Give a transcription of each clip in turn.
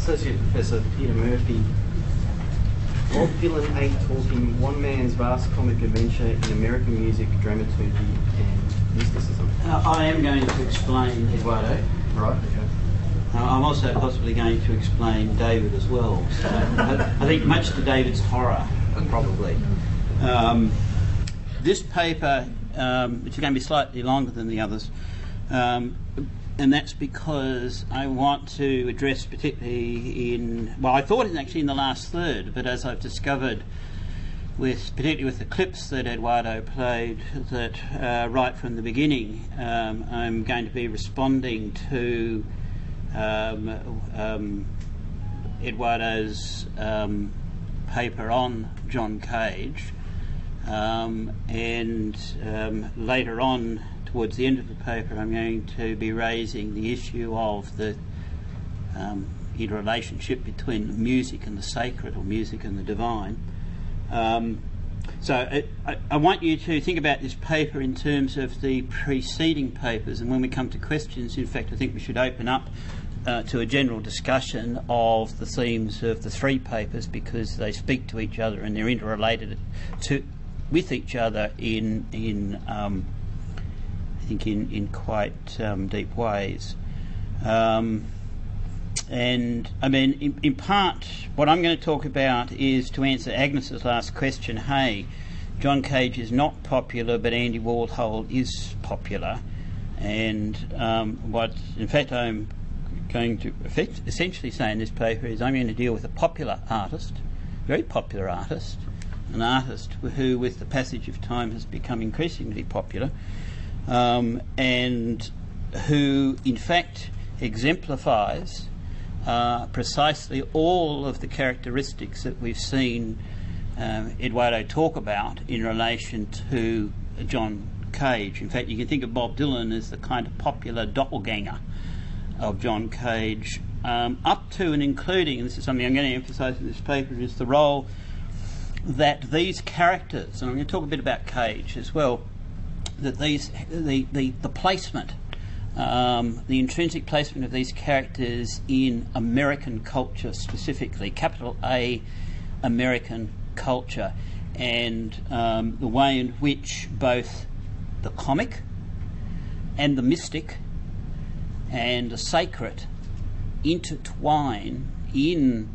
Associate Professor Peter Murphy. Bob Dylan ain't talking one man's vast comic adventure in American music, dramaturgy and mysticism. I am going to explain Eduardo. Right, okay. I'm also possibly going to explain David as well. So I think much to David's horror, probably. This paper, which is going to be slightly longer than the others, and that's because I want to address particularly I thought it was actually in the last third, but as I've discovered, particularly with the clips that Eduardo played, that right from the beginning, I'm going to be responding to Eduardo's paper on John Cage, and later on, towards the end of the paper, I'm going to be raising the issue of the interrelationship between music and the sacred, or music and the divine. So I want you to think about this paper in terms of the preceding papers, and when we come to questions, in fact, I think we should open up to a general discussion of the themes of the three papers, because they speak to each other and they're interrelated with each other in quite deep ways. And I mean, in part, what I'm going to talk about is to answer Agnes's last question. Hey, John Cage is not popular, but Andy Warhol is popular. And what, in fact, I'm going to essentially say in this paper is I'm going to deal with a popular artist, very popular artist, an artist who, with the passage of time, has become increasingly popular, and who, in fact, exemplifies precisely all of the characteristics that we've seen Eduardo talk about in relation to John Cage. In fact, you can think of Bob Dylan as the kind of popular doppelganger of John Cage, up to and including, and this is something I'm going to emphasise in this paper, is the role that these characters, and I'm going to talk a bit about Cage as well, that the placement, the intrinsic placement of these characters in American culture specifically, capital A, American culture, and the way in which both the comic and the mystic and the sacred intertwine in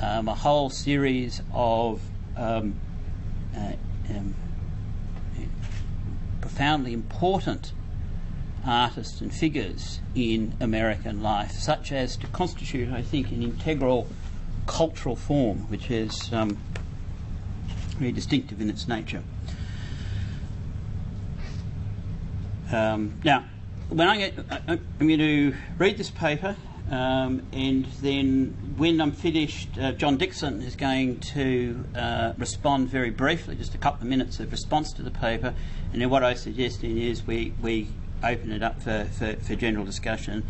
a whole series of profoundly important artists and figures in American life, such as to constitute, I think, an integral cultural form, which is very distinctive in its nature. Now, when I'm going to read this paper, and then when I'm finished, John Dixon is going to respond very briefly, just a couple of minutes of response to the paper, and then what I suggest is we open it up for general discussion,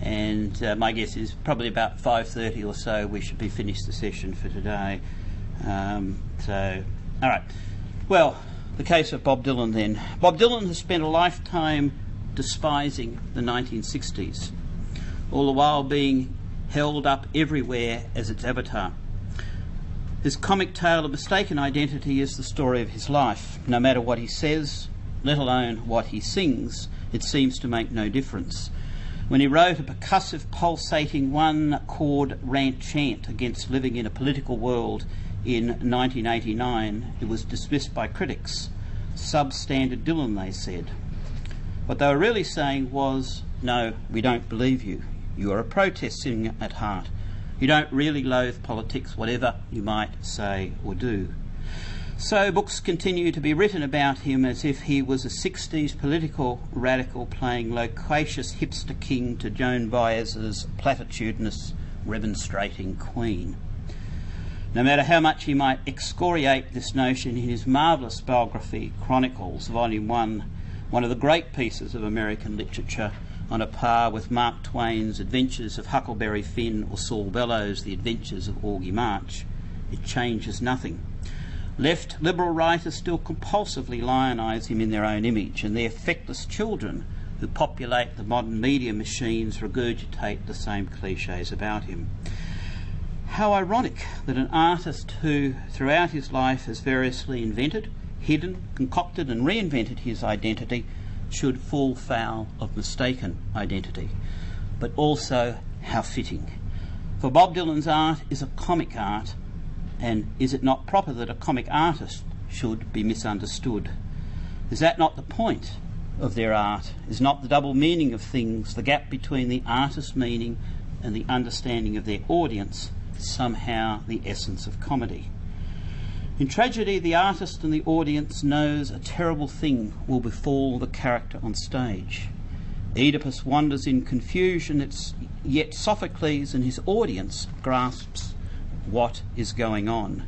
and my guess is probably about 5:30 or so we should be finished the session for today. So, all right. Well, the case of Bob Dylan then. Bob Dylan has spent a lifetime despising the 1960s, all the while being held up everywhere as its avatar. His comic tale of mistaken identity is the story of his life. No matter what he says, let alone what he sings, it seems to make no difference. When he wrote a percussive, pulsating, one-chord rant chant against living in a political world in 1989, it was dismissed by critics. Substandard Dylan, they said. What they were really saying was, no, we don't believe you. You are a protest singer at heart. You don't really loathe politics, whatever you might say or do. So books continue to be written about him as if he was a 60s political radical playing loquacious hipster king to Joan Baez's platitudinous remonstrating queen. No matter how much he might excoriate this notion in his marvellous biography, Chronicles, Volume 1, one of the great pieces of American literature, on a par with Mark Twain's Adventures of Huckleberry Finn or Saul Bellows' The Adventures of Augie March, it changes nothing. Left Liberal writers still compulsively lionise him in their own image, and their feckless children who populate the modern media machines regurgitate the same cliches about him. How ironic that an artist who, throughout his life, has variously invented, hidden, concocted and reinvented his identity should fall foul of mistaken identity. But also, how fitting. For Bob Dylan's art is a comic art, and is it not proper that a comic artist should be misunderstood? Is that not the point of their art? Is not the double meaning of things, the gap between the artist's meaning and the understanding of their audience, somehow the essence of comedy? In tragedy, the artist and the audience knows a terrible thing will befall the character on stage. Oedipus wanders in confusion, yet Sophocles and his audience grasps what is going on.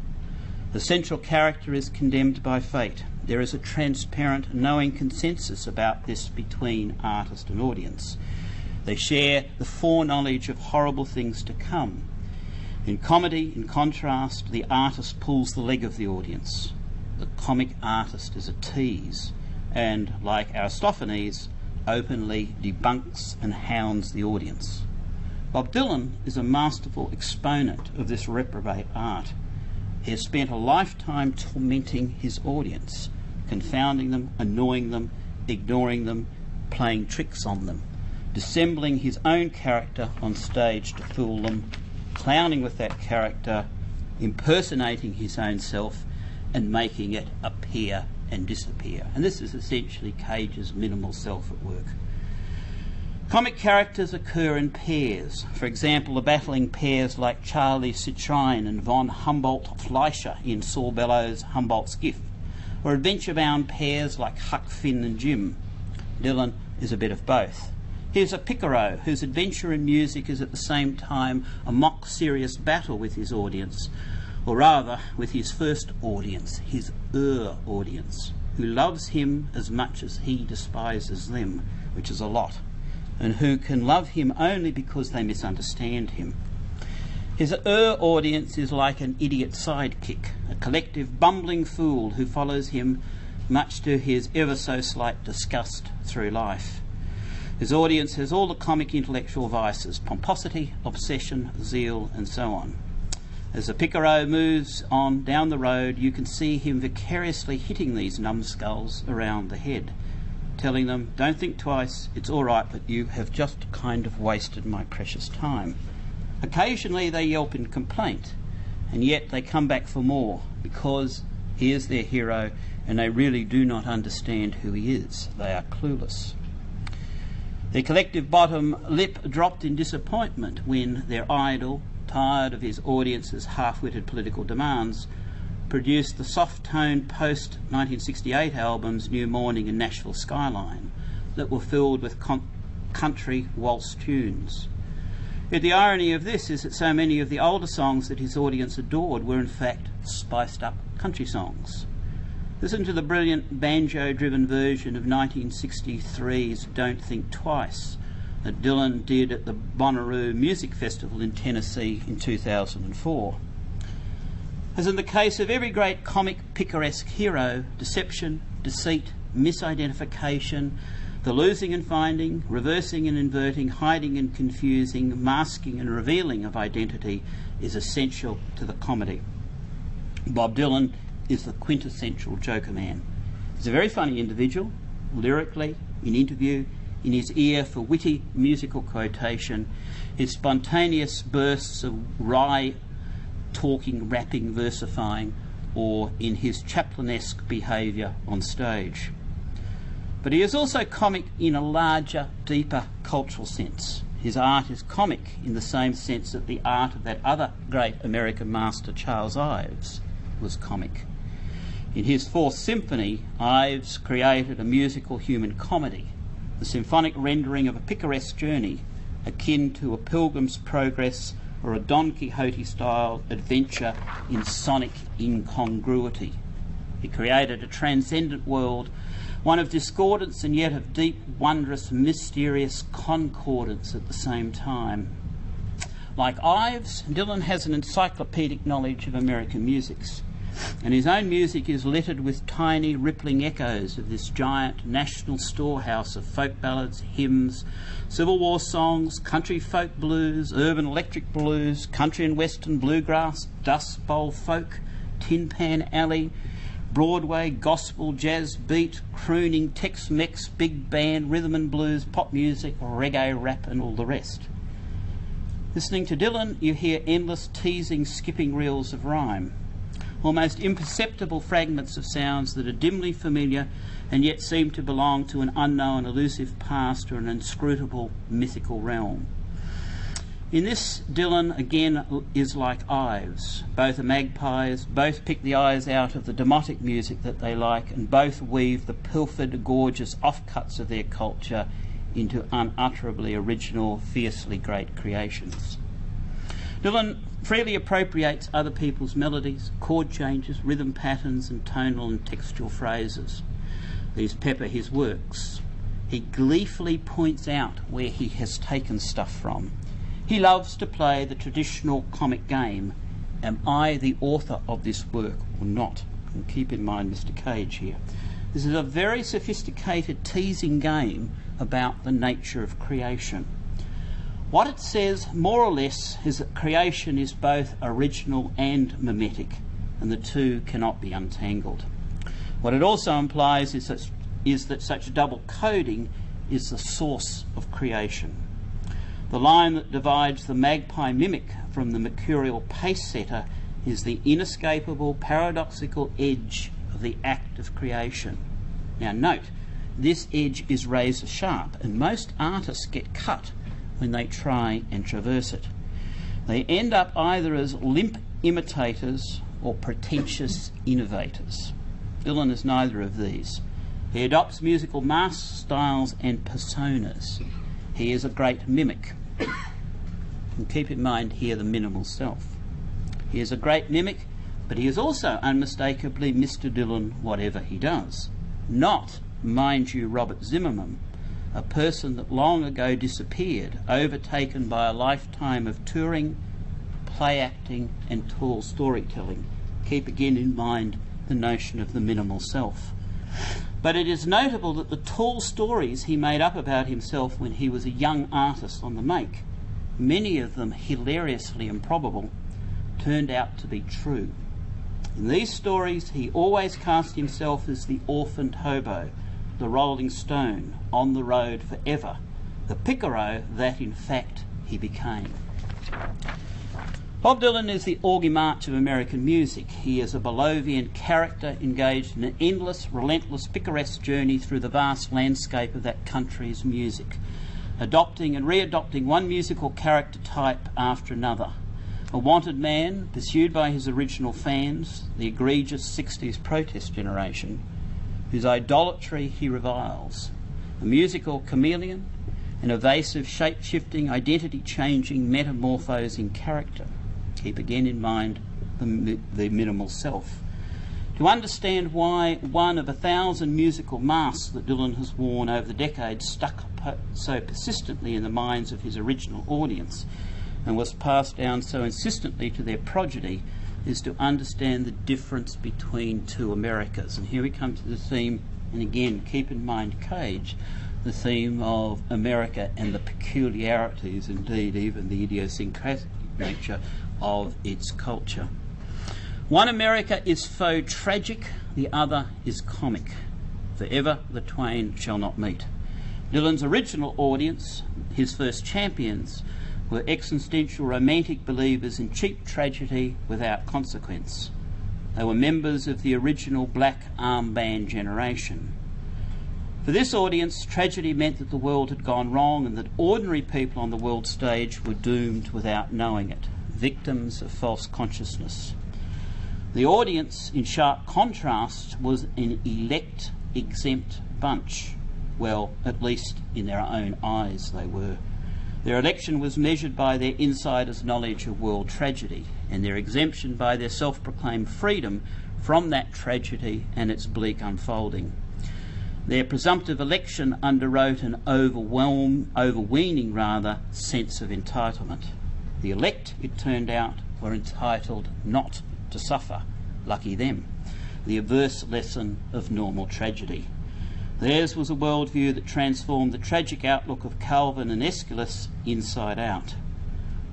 The central character is condemned by fate. There is a transparent, knowing consensus about this between artist and audience. They share the foreknowledge of horrible things to come. In comedy, in contrast, the artist pulls the leg of the audience. The comic artist is a tease and, like Aristophanes, openly debunks and hounds the audience. Bob Dylan is a masterful exponent of this reprobate art. He has spent a lifetime tormenting his audience, confounding them, annoying them, ignoring them, playing tricks on them, dissembling his own character on stage to fool them, clowning with that character, impersonating his own self and making it appear and disappear. And this is essentially Cage's minimal self at work. Comic characters occur in pairs. For example, the battling pairs like Charlie Citrine and von Humboldt-Fleischer in Saul Bellows' Humboldt's Gift, or adventure-bound pairs like Huck Finn and Jim. Dylan is a bit of both. Here's a Picaro whose adventure in music is at the same time a mock-serious battle with his audience, or rather with his first audience, his audience, who loves him as much as he despises them, which is a lot, and who can love him only because they misunderstand him. His audience is like an idiot sidekick, a collective bumbling fool who follows him much to his ever so slight disgust through life. His audience has all the comic intellectual vices: pomposity, obsession, zeal, and so on. As the Picaro moves on down the road, you can see him vicariously hitting these numbskulls around the head, telling them, "Don't think twice, it's all right, but you have just kind of wasted my precious time." Occasionally they yelp in complaint, and yet they come back for more, because he is their hero and they really do not understand who he is. They are clueless. Their collective bottom lip dropped in disappointment when their idol, tired of his audience's half-witted political demands, produced the soft-toned post-1968 albums New Morning and Nashville Skyline that were filled with country waltz tunes. Yet the irony of this is that so many of the older songs that his audience adored were in fact spiced-up country songs. Listen to the brilliant banjo-driven version of 1963's Don't Think Twice that Dylan did at the Bonnaroo Music Festival in Tennessee in 2004. As in the case of every great comic picaresque hero, deception, deceit, misidentification, the losing and finding, reversing and inverting, hiding and confusing, masking and revealing of identity is essential to the comedy. Bob Dylan is the quintessential joker man. He's a very funny individual, lyrically, in interview, in his ear for witty musical quotation, his spontaneous bursts of wry talking, rapping, versifying, or in his Chaplinesque behaviour on stage. But he is also comic in a larger, deeper cultural sense. His art is comic in the same sense that the art of that other great American master, Charles Ives, was comic. In his Fourth Symphony, Ives created a musical human comedy, the symphonic rendering of a picaresque journey, akin to a Pilgrim's Progress or a Don Quixote-style adventure in sonic incongruity. He created a transcendent world, one of discordance and yet of deep, wondrous, mysterious concordance at the same time. Like Ives, Dylan has an encyclopedic knowledge of American musics. And his own music is littered with tiny rippling echoes of this giant national storehouse of folk ballads, hymns, Civil War songs, country folk blues, urban electric blues, country and western bluegrass, dust bowl folk, Tin Pan Alley, Broadway, gospel, jazz, beat, crooning, Tex-Mex, big band, rhythm and blues, pop music, reggae, rap and all the rest. Listening to Dylan, you hear endless teasing, skipping reels of rhyme, almost imperceptible fragments of sounds that are dimly familiar and yet seem to belong to an unknown, elusive past or an inscrutable, mythical realm. In this, Dylan again is like Ives. Both are magpies, both pick the eyes out of the demotic music that they like, and both weave the pilfered, gorgeous offcuts of their culture into unutterably original, fiercely great creations. Dylan freely appropriates other people's melodies, chord changes, rhythm patterns and tonal and textual phrases. These pepper his works. He gleefully points out where he has taken stuff from. He loves to play the traditional comic game, am I the author of this work or not? And keep in mind Mr. Cage here. This is a very sophisticated teasing game about the nature of creation. What it says, more or less, is that creation is both original and mimetic, and the two cannot be untangled. What it also implies is that such double coding is the source of creation. The line that divides the magpie mimic from the mercurial pace setter is the inescapable, paradoxical edge of the act of creation. Now note, this edge is razor sharp, and most artists get cut when they try and traverse it. They end up either as limp imitators or pretentious innovators. Dylan is neither of these. He adopts musical masks, styles and personas. He is a great mimic. And keep in mind here the minimal self. He is a great mimic, but he is also unmistakably Mr. Dylan whatever he does. Not, mind you, Robert Zimmerman, a person that long ago disappeared, overtaken by a lifetime of touring, play acting and tall storytelling. Keep again in mind the notion of the minimal self. But it is notable that the tall stories he made up about himself when he was a young artist on the make, many of them hilariously improbable, turned out to be true. In these stories he always cast himself as the orphaned hobo, the rolling stone, on the road forever, the picaro that in fact he became. Bob Dylan is the Augie March of American music. He is a Bolovian character engaged in an endless, relentless, picaresque journey through the vast landscape of that country's music, adopting and re-adopting one musical character type after another. A wanted man, pursued by his original fans, the egregious 60s protest generation, whose idolatry he reviles. A musical chameleon, an evasive, shape-shifting, identity-changing, metamorphosing character. Keep again in mind the minimal self. To understand why one of 1,000 musical masks that Dylan has worn over the decades stuck so persistently in the minds of his original audience and was passed down so insistently to their progeny is to understand the difference between two Americas. And here we come to the theme, and again, keep in mind Cage, the theme of America and the peculiarities, indeed even the idiosyncratic nature of its culture. One America is faux tragic, the other is comic. Forever the twain shall not meet. Dylan's original audience, his first champions, were existential romantic believers in cheap tragedy without consequence. They were members of the original black armband generation. For this audience, tragedy meant that the world had gone wrong and that ordinary people on the world stage were doomed without knowing it, victims of false consciousness. The audience, in sharp contrast, was an elect, exempt bunch. Well, at least in their own eyes they were. Their election was measured by their insiders' knowledge of world tragedy, and their exemption by their self-proclaimed freedom from that tragedy and its bleak unfolding. Their presumptive election underwrote an overweening sense of entitlement. The elect, it turned out, were entitled not to suffer. lucky them. The adverse lesson of normal tragedy. Theirs was a worldview that transformed the tragic outlook of Calvin and Aeschylus inside out.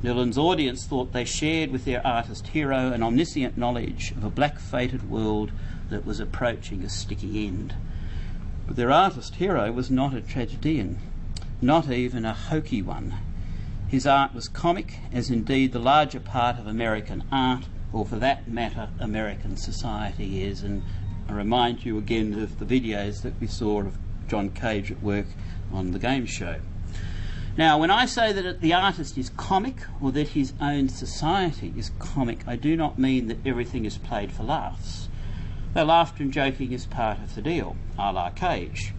Dylan's audience thought they shared with their artist hero an omniscient knowledge of a black-fated world that was approaching a sticky end. But their artist hero was not a tragedian, not even a hokey one. His art was comic, as indeed the larger part of American art, or for that matter, American society is. And I remind you again of the videos that we saw of John Cage at work on the game show. Now, when I say that the artist is comic, or that his own society is comic, I do not mean that everything is played for laughs. Though laughter and joking is part of the deal, a la Cage.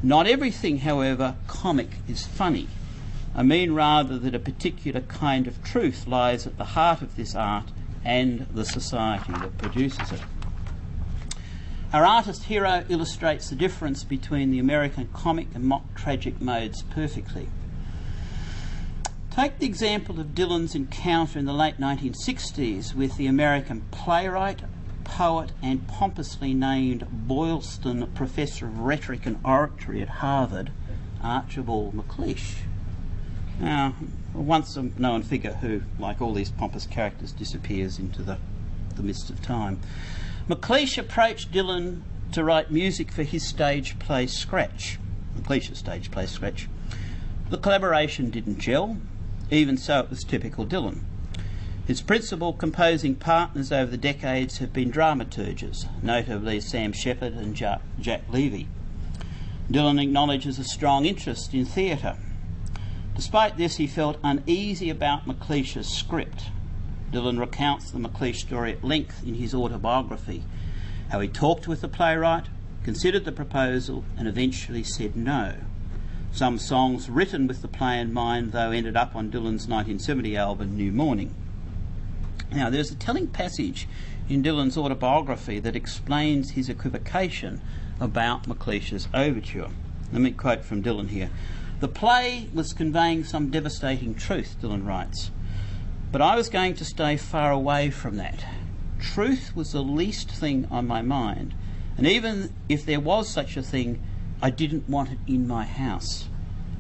Not everything, however, comic is funny. I mean rather that a particular kind of truth lies at the heart of this art and the society that produces it. Our artist hero illustrates the difference between the American comic and mock tragic modes perfectly. Take the example of Dylan's encounter in the late 1960s with the American playwright, poet and pompously named Boylston Professor of Rhetoric and Oratory at Harvard, Archibald MacLeish. Now, once a known figure who, like all these pompous characters, disappears into the mist of time. MacLeish approached Dylan to write music for his stage play Scratch, MacLeish's stage play Scratch. The collaboration didn't gel, even so it was typical Dylan. His principal composing partners over the decades have been dramaturges, notably Sam Shepard and Jack Levy. Dylan acknowledges a strong interest in theatre. Despite this, he felt uneasy about MacLeish's script. Dylan recounts the MacLeish story at length in his autobiography, how he talked with the playwright, considered the proposal and eventually said no. Some songs written with the play in mind, though, ended up on Dylan's 1970 album New Morning. Now, there's a telling passage in Dylan's autobiography that explains his equivocation about MacLeish's overture. Let me quote from Dylan here. "The play was conveying some devastating truth," Dylan writes, "but I was going to stay far away from that. Truth was the least thing on my mind, and even if there was such a thing, I didn't want it in my house.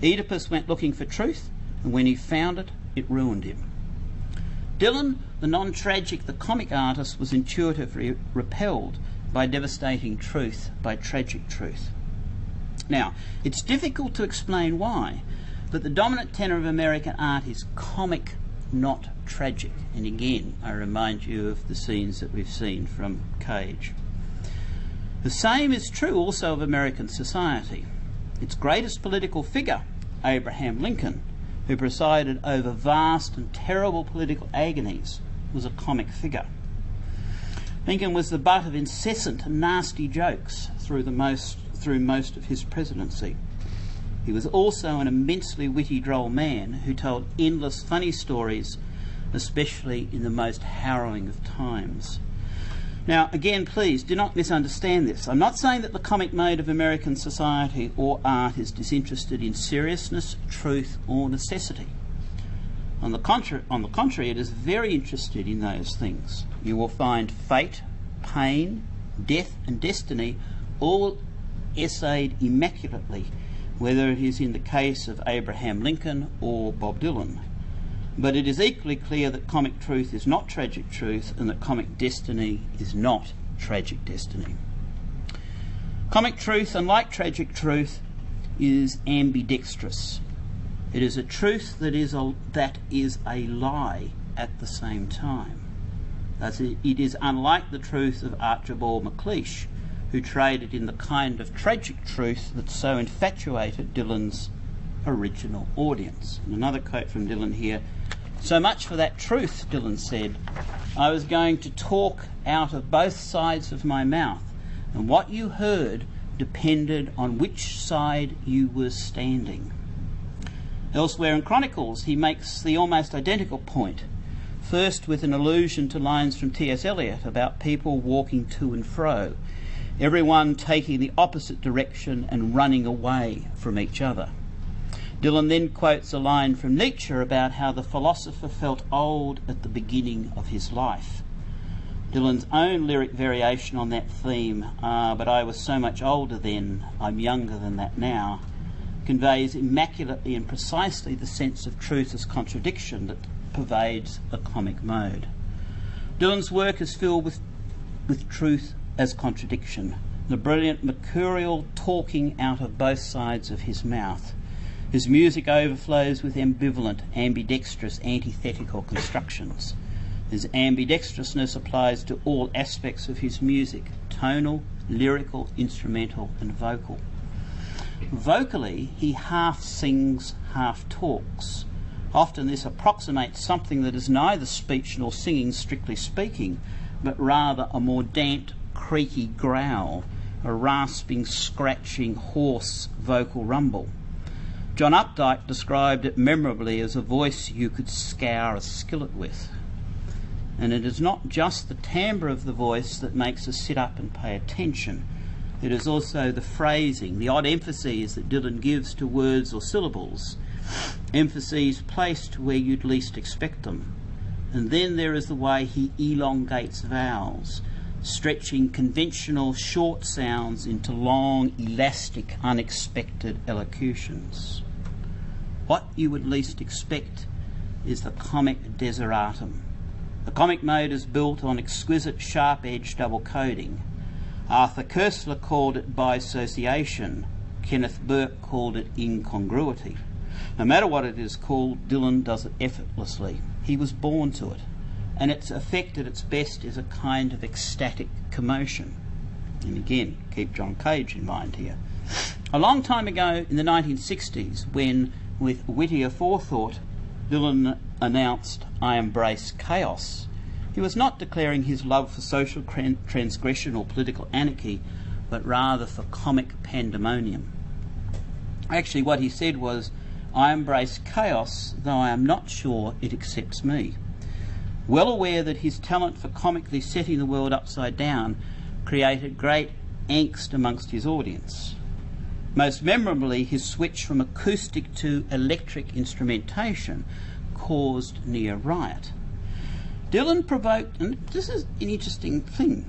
Oedipus went looking for truth, and when he found it, it ruined him." Dylan, the non-tragic, the comic artist, was intuitively repelled by devastating truth, by tragic truth. Now, it's difficult to explain why, but the dominant tenor of American art is comic, not tragic. And again, I remind you of the scenes that we've seen from Cage. The same is true also of American society. Its greatest political figure, Abraham Lincoln, who presided over vast and terrible political agonies, was a comic figure. Lincoln was the butt of incessant and nasty jokes through most of his presidency. He was also an immensely witty, droll man who told endless funny stories, especially in the most harrowing of times. Now, again, please do not misunderstand this. I'm not saying that the comic mode of American society or art is disinterested in seriousness, truth, or necessity. On the contrary, it is very interested in those things. You will find fate, pain, death, and destiny all essayed immaculately, whether it is in the case of Abraham Lincoln or Bob Dylan. But it is equally clear that comic truth is not tragic truth, and that comic destiny is not tragic destiny. Comic truth, unlike tragic truth, is ambidextrous. It is a truth that is a lie at the same time. Thus, it is unlike the truth of Archibald MacLeish, who traded in the kind of tragic truth that so infatuated Dylan's original audience. And another quote from Dylan here: "So much for that truth," Dylan said. "I was going to talk out of both sides of my mouth, and what you heard depended on which side you were standing." Elsewhere in Chronicles, he makes the almost identical point, first with an allusion to lines from T.S. Eliot about people walking to and fro, everyone taking the opposite direction and running away from each other. Dylan then quotes a line from Nietzsche about how the philosopher felt old at the beginning of his life. Dylan's own lyric variation on that theme, but I was so much older then, I'm younger than that now, conveys immaculately and precisely the sense of truth as contradiction that pervades a comic mode. Dylan's work is filled with truth as contradiction, the brilliant mercurial talking out of both sides of his mouth. His music overflows with ambivalent, ambidextrous, antithetical constructions. His ambidextrousness applies to all aspects of his music: tonal, lyrical, instrumental and vocal. Vocally, he half sings, half talks. Often this approximates something that is neither speech nor singing, strictly speaking, but rather a more damped, creaky growl, a rasping, scratching, hoarse vocal rumble. John Updike described it memorably as a voice you could scour a skillet with. And it is not just the timbre of the voice that makes us sit up and pay attention. It is also the phrasing, the odd emphases that Dylan gives to words or syllables, emphases placed where you'd least expect them. And then there is the way he elongates vowels, stretching conventional short sounds into long, elastic, unexpected elocutions. What you would least expect is the comic desideratum. The comic mode is built on exquisite sharp-edged double coding. Arthur Koestler called it bisociation. Kenneth Burke called it incongruity. No matter what it is called, Dylan does it effortlessly. He was born to it, and its effect at its best is a kind of ecstatic commotion. And again, keep John Cage in mind here. A long time ago in the 1960s, when, with wittier forethought, Dylan announced, "I embrace chaos," he was not declaring his love for social transgression or political anarchy, but rather for comic pandemonium. Actually, what he said was, "I embrace chaos, though I am not sure it accepts me." Well aware that his talent for comically setting the world upside down created great angst amongst his audience. Most memorably, his switch from acoustic to electric instrumentation caused near riot. Dylan provoked, and this is an interesting thing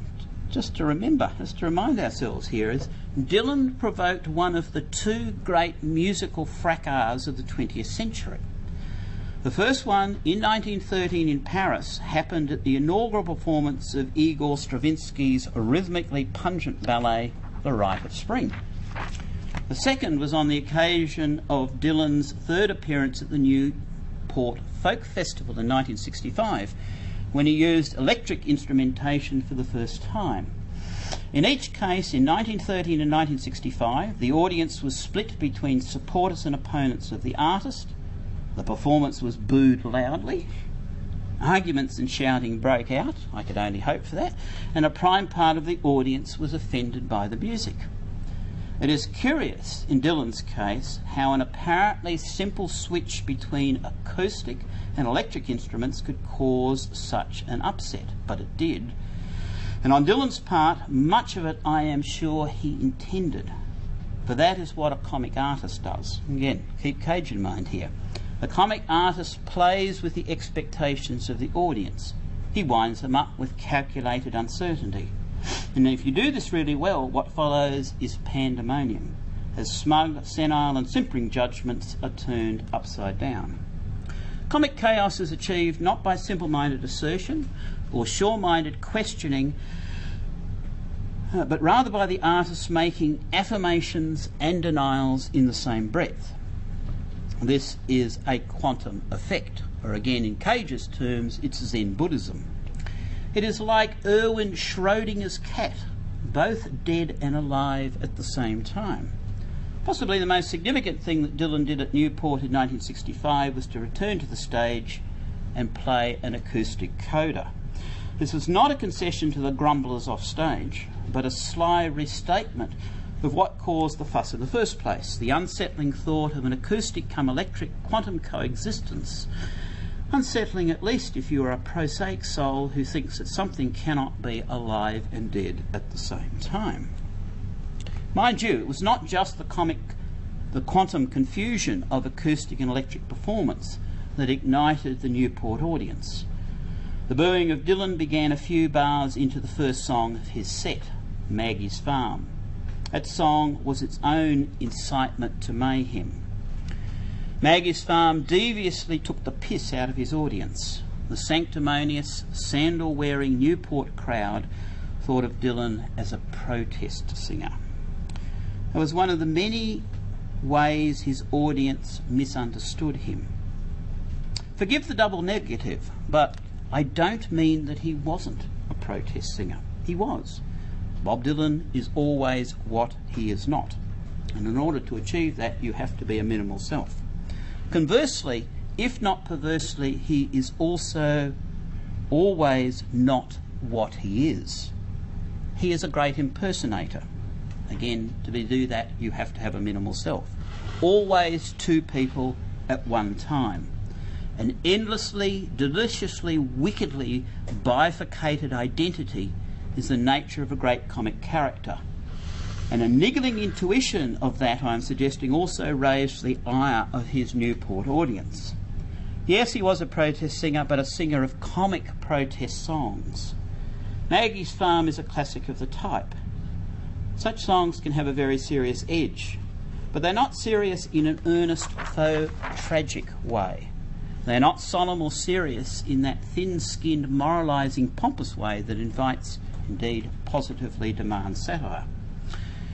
just to remember, just to remind ourselves here, is Dylan provoked one of the two great musical fracas of the 20th century. The first one, in 1913 in Paris, happened at the inaugural performance of Igor Stravinsky's rhythmically pungent ballet, The Rite of Spring. The second was on the occasion of Dylan's third appearance at the Newport Folk Festival in 1965, when he used electric instrumentation for the first time. In each case, in 1913 and 1965, the audience was split between supporters and opponents of the artist. The performance was booed loudly. Arguments and shouting broke out, I could only hope for that, and a prime part of the audience was offended by the music. It is curious, in Dylan's case, how an apparently simple switch between acoustic and electric instruments could cause such an upset, but it did. And on Dylan's part, much of it I am sure he intended, for that is what a comic artist does. Again, keep Cage in mind here. A comic artist plays with the expectations of the audience. He winds them up with calculated uncertainty. And if you do this really well, what follows is pandemonium, as smug, senile and simpering judgments are turned upside down. Comic chaos is achieved not by simple-minded assertion or sure-minded questioning, but rather by the artist making affirmations and denials in the same breath. This is a quantum effect, or again in Cage's terms, it's Zen Buddhism. It is like Erwin Schrödinger's cat, both dead and alive at the same time. Possibly the most significant thing that Dylan did at Newport in 1965 was to return to the stage and play an acoustic coda. This was not a concession to the grumblers off stage, but a sly restatement of what caused the fuss in the first place, the unsettling thought of an acoustic come electric quantum coexistence. Unsettling at least if you are a prosaic soul who thinks that something cannot be alive and dead at the same time. Mind you, it was not just the quantum confusion of acoustic and electric performance that ignited the Newport audience. The booing of Dylan began a few bars into the first song of his set, Maggie's Farm. That song was its own incitement to mayhem. Maggie's Farm deviously took the piss out of his audience. The sanctimonious, sandal-wearing Newport crowd thought of Dylan as a protest singer. It was one of the many ways his audience misunderstood him. Forgive the double negative, but I don't mean that he wasn't a protest singer. He was. Bob Dylan is always what he is not. And in order to achieve that, you have to be a minimal self. Conversely, if not perversely, he is also always not what he is. He is a great impersonator. Again, to do that, you have to have a minimal self. Always two people at one time. An endlessly, deliciously, wickedly bifurcated identity is the nature of a great comic character. And a niggling intuition of that, I'm suggesting, also raised the ire of his Newport audience. Yes, he was a protest singer, but a singer of comic protest songs. Maggie's Farm is a classic of the type. Such songs can have a very serious edge, but they're not serious in an earnest, faux tragic way. They're not solemn or serious in that thin-skinned, moralising, pompous way that invites, indeed, positively demands satire.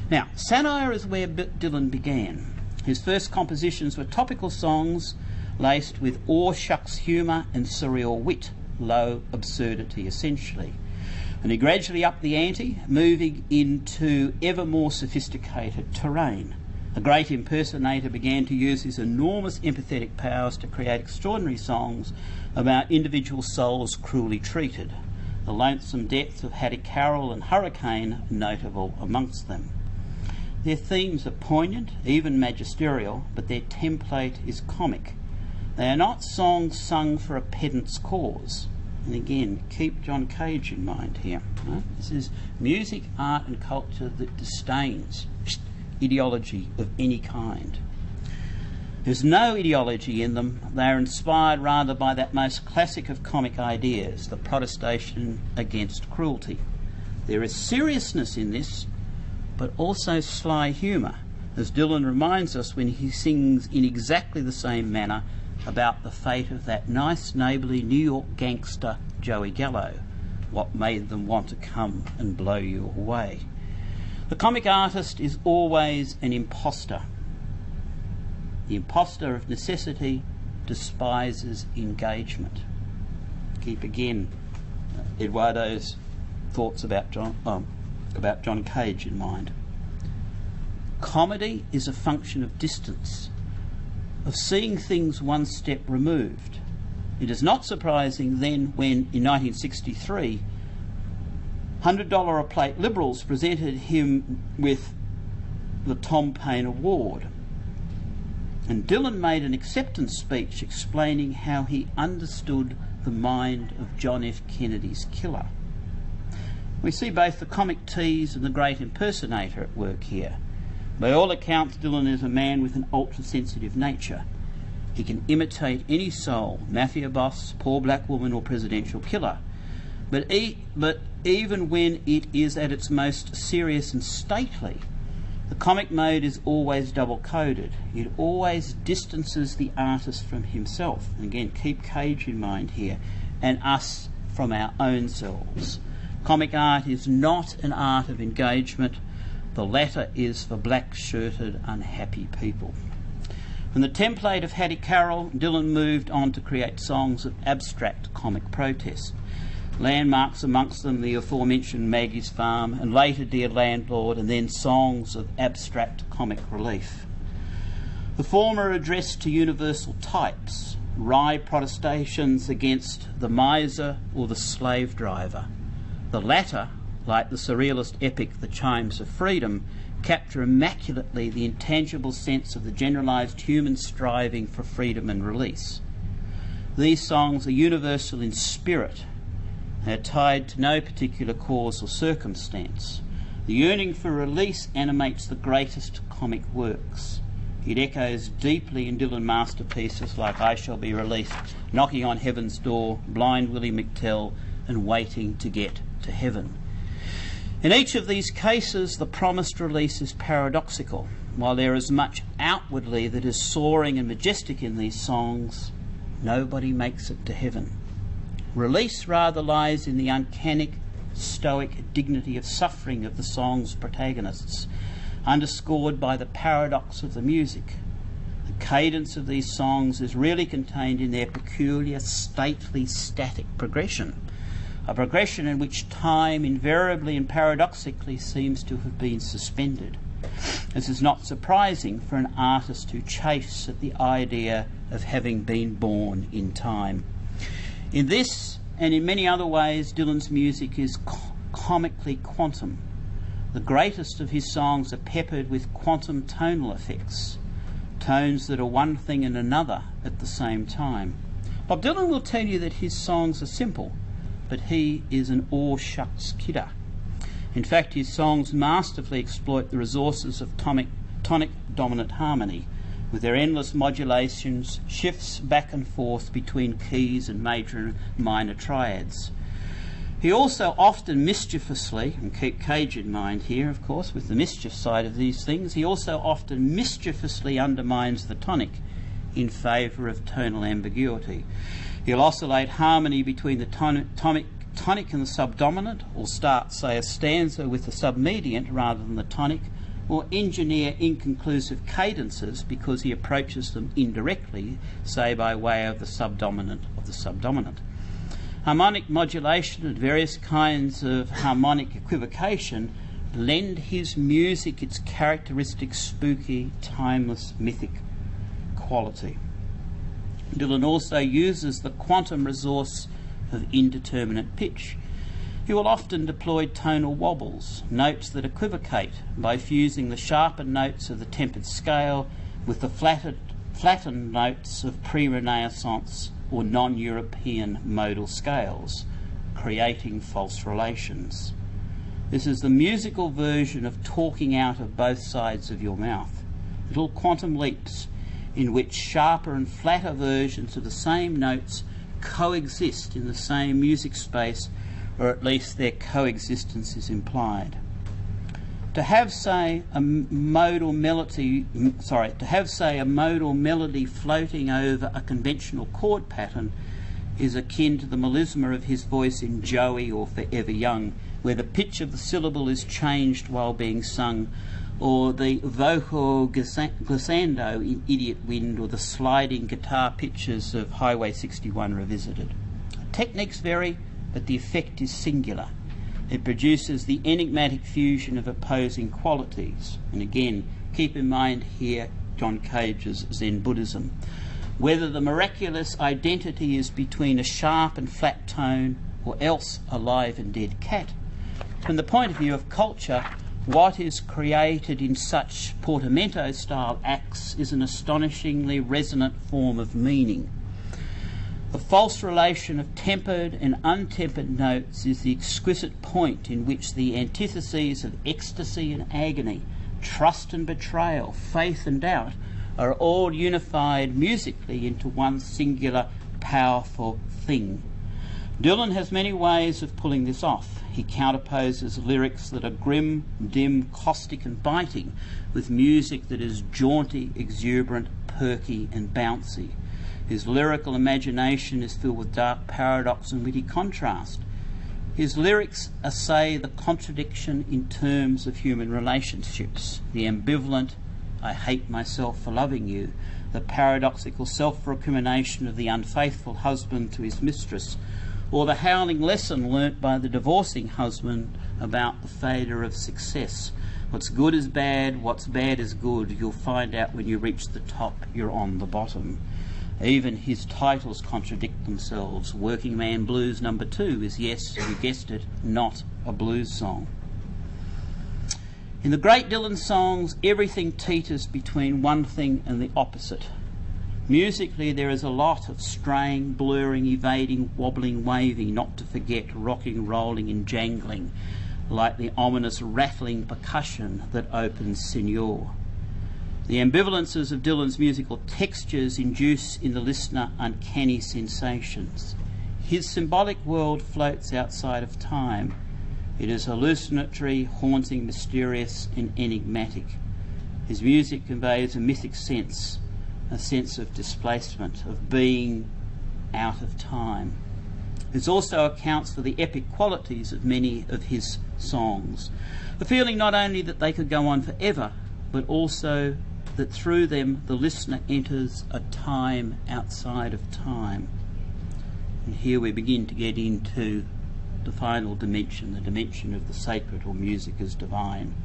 Now, satire is where Dylan began. His first compositions were topical songs laced with awe-shucks humour and surreal wit, low absurdity essentially. And he gradually upped the ante, moving into ever more sophisticated terrain. A great impersonator began to use his enormous empathetic powers to create extraordinary songs about individual souls cruelly treated. The lonesome deaths of Hattie Carroll and Hurricane notable amongst them. Their themes are poignant, even magisterial, but their template is comic. They are not songs sung for a pedant's cause. And again, keep John Cage in mind here. Right? This is music, art and culture that disdains ideology of any kind. There's no ideology in them. They are inspired rather by that most classic of comic ideas, the protestation against cruelty. There is seriousness in this, but also sly humour, as Dylan reminds us when he sings in exactly the same manner about the fate of that nice, neighbourly New York gangster Joey Gallo, what made them want to come and blow you away. The comic artist is always an imposter. The imposter of necessity despises engagement. Keep again Eduardo's thoughts about John Cage in mind. Comedy is a function of distance, of seeing things one step removed. It is not surprising then when, in 1963, $100 a plate Liberals presented him with the Tom Paine Award. And Dylan made an acceptance speech explaining how he understood the mind of John F. Kennedy's killer. We see both the comic tease and the great impersonator at work here. By all accounts, Dylan is a man with an ultra-sensitive nature. He can imitate any soul, mafia boss, poor black woman or presidential killer. But even when it is at its most serious and stately, the comic mode is always double-coded. It always distances the artist from himself. And again, keep Cage in mind here, and us from our own selves. Comic art is not an art of engagement. The latter is for black-shirted, unhappy people. From the template of Hattie Carroll, Dylan moved on to create songs of abstract comic protest. Landmarks amongst them the aforementioned Maggie's Farm, and later Dear Landlord, and then songs of abstract comic relief. The former addressed to universal types, wry protestations against the miser or the slave driver. The latter, like the surrealist epic The Chimes of Freedom, capture immaculately the intangible sense of the generalised human striving for freedom and release. These songs are universal in spirit. They are tied to no particular cause or circumstance. The yearning for release animates the greatest comic works. It echoes deeply in Dylan masterpieces like I Shall Be Released, Knocking on Heaven's Door, Blind Willie McTell, and Waiting to Get to Heaven. In each of these cases, the promised release is paradoxical. While there is much outwardly that is soaring and majestic in these songs, nobody makes it to heaven. Release rather lies in the uncanny, stoic dignity of suffering of the song's protagonists, underscored by the paradox of the music. The cadence of these songs is really contained in their peculiar, stately, static progression, a progression in which time invariably and paradoxically seems to have been suspended. This is not surprising for an artist who chafes at the idea of having been born in time. In this and in many other ways, Dylan's music is comically quantum. The greatest of his songs are peppered with quantum tonal effects, tones that are one thing and another at the same time. Bob Dylan will tell you that his songs are simple, but he is an all-shucks kidder. In fact, his songs masterfully exploit the resources of tonic-dominant harmony, with their endless modulations, shifts back and forth between keys and major and minor triads. He also often mischievously, and keep Cage in mind here, of course, with the mischief side of these things, he also often mischievously undermines the tonic in favour of tonal ambiguity. He'll oscillate harmony between the tonic and the subdominant, or start, say, a stanza with the submediant rather than the tonic, or engineer inconclusive cadences because he approaches them indirectly, say by way of the subdominant of the subdominant. Harmonic modulation and various kinds of harmonic equivocation lend his music its characteristic spooky, timeless, mythic quality. Dylan also uses the quantum resource of indeterminate pitch. He will often deploy tonal wobbles, notes that equivocate by fusing the sharpened notes of the tempered scale with the flattened notes of pre-Renaissance or non-European modal scales, creating false relations. This is the musical version of talking out of both sides of your mouth, little quantum leaps in which sharper and flatter versions of the same notes coexist in the same music space, or at least their coexistence is implied. To have, say, a modal melody floating over a conventional chord pattern is akin to the melisma of his voice in Joey or Forever Young, where the pitch of the syllable is changed while being sung, or the vocal glissando in Idiot Wind, or the sliding guitar pitches of Highway 61 Revisited. Techniques vary, but the effect is singular. It produces the enigmatic fusion of opposing qualities. And again, keep in mind here John Cage's Zen Buddhism. Whether the miraculous identity is between a sharp and flat tone or else a live and dead cat. From the point of view of culture, what is created in such portamento-style acts is an astonishingly resonant form of meaning. The false relation of tempered and untempered notes is the exquisite point in which the antitheses of ecstasy and agony, trust and betrayal, faith and doubt are all unified musically into one singular, powerful thing. Dylan has many ways of pulling this off. He counterposes lyrics that are grim, dim, caustic and biting with music that is jaunty, exuberant, perky and bouncy. His lyrical imagination is filled with dark paradox and witty contrast. His lyrics essay the contradiction in terms of human relationships, the ambivalent, I hate myself for loving you, the paradoxical self-recrimination of the unfaithful husband to his mistress, or the howling lesson learnt by the divorcing husband about the failure of success. What's good is bad, what's bad is good. You'll find out when you reach the top, you're on the bottom. Even his titles contradict themselves. Working Man Blues No. 2 is, yes, you guessed it, not a blues song. In the great Dylan songs, everything teeters between one thing and the opposite. Musically, there is a lot of straying, blurring, evading, wobbling, waving, not to forget rocking, rolling and jangling, like the ominous rattling percussion that opens Signor. The ambivalences of Dylan's musical textures induce in the listener uncanny sensations. His symbolic world floats outside of time. It is hallucinatory, haunting, mysterious and enigmatic. His music conveys a mythic sense, a sense of displacement, of being out of time. This also accounts for the epic qualities of many of his songs. The feeling not only that they could go on forever, but also that through them the listener enters a time outside of time. And here we begin to get into the final dimension, the dimension of the sacred or music as divine.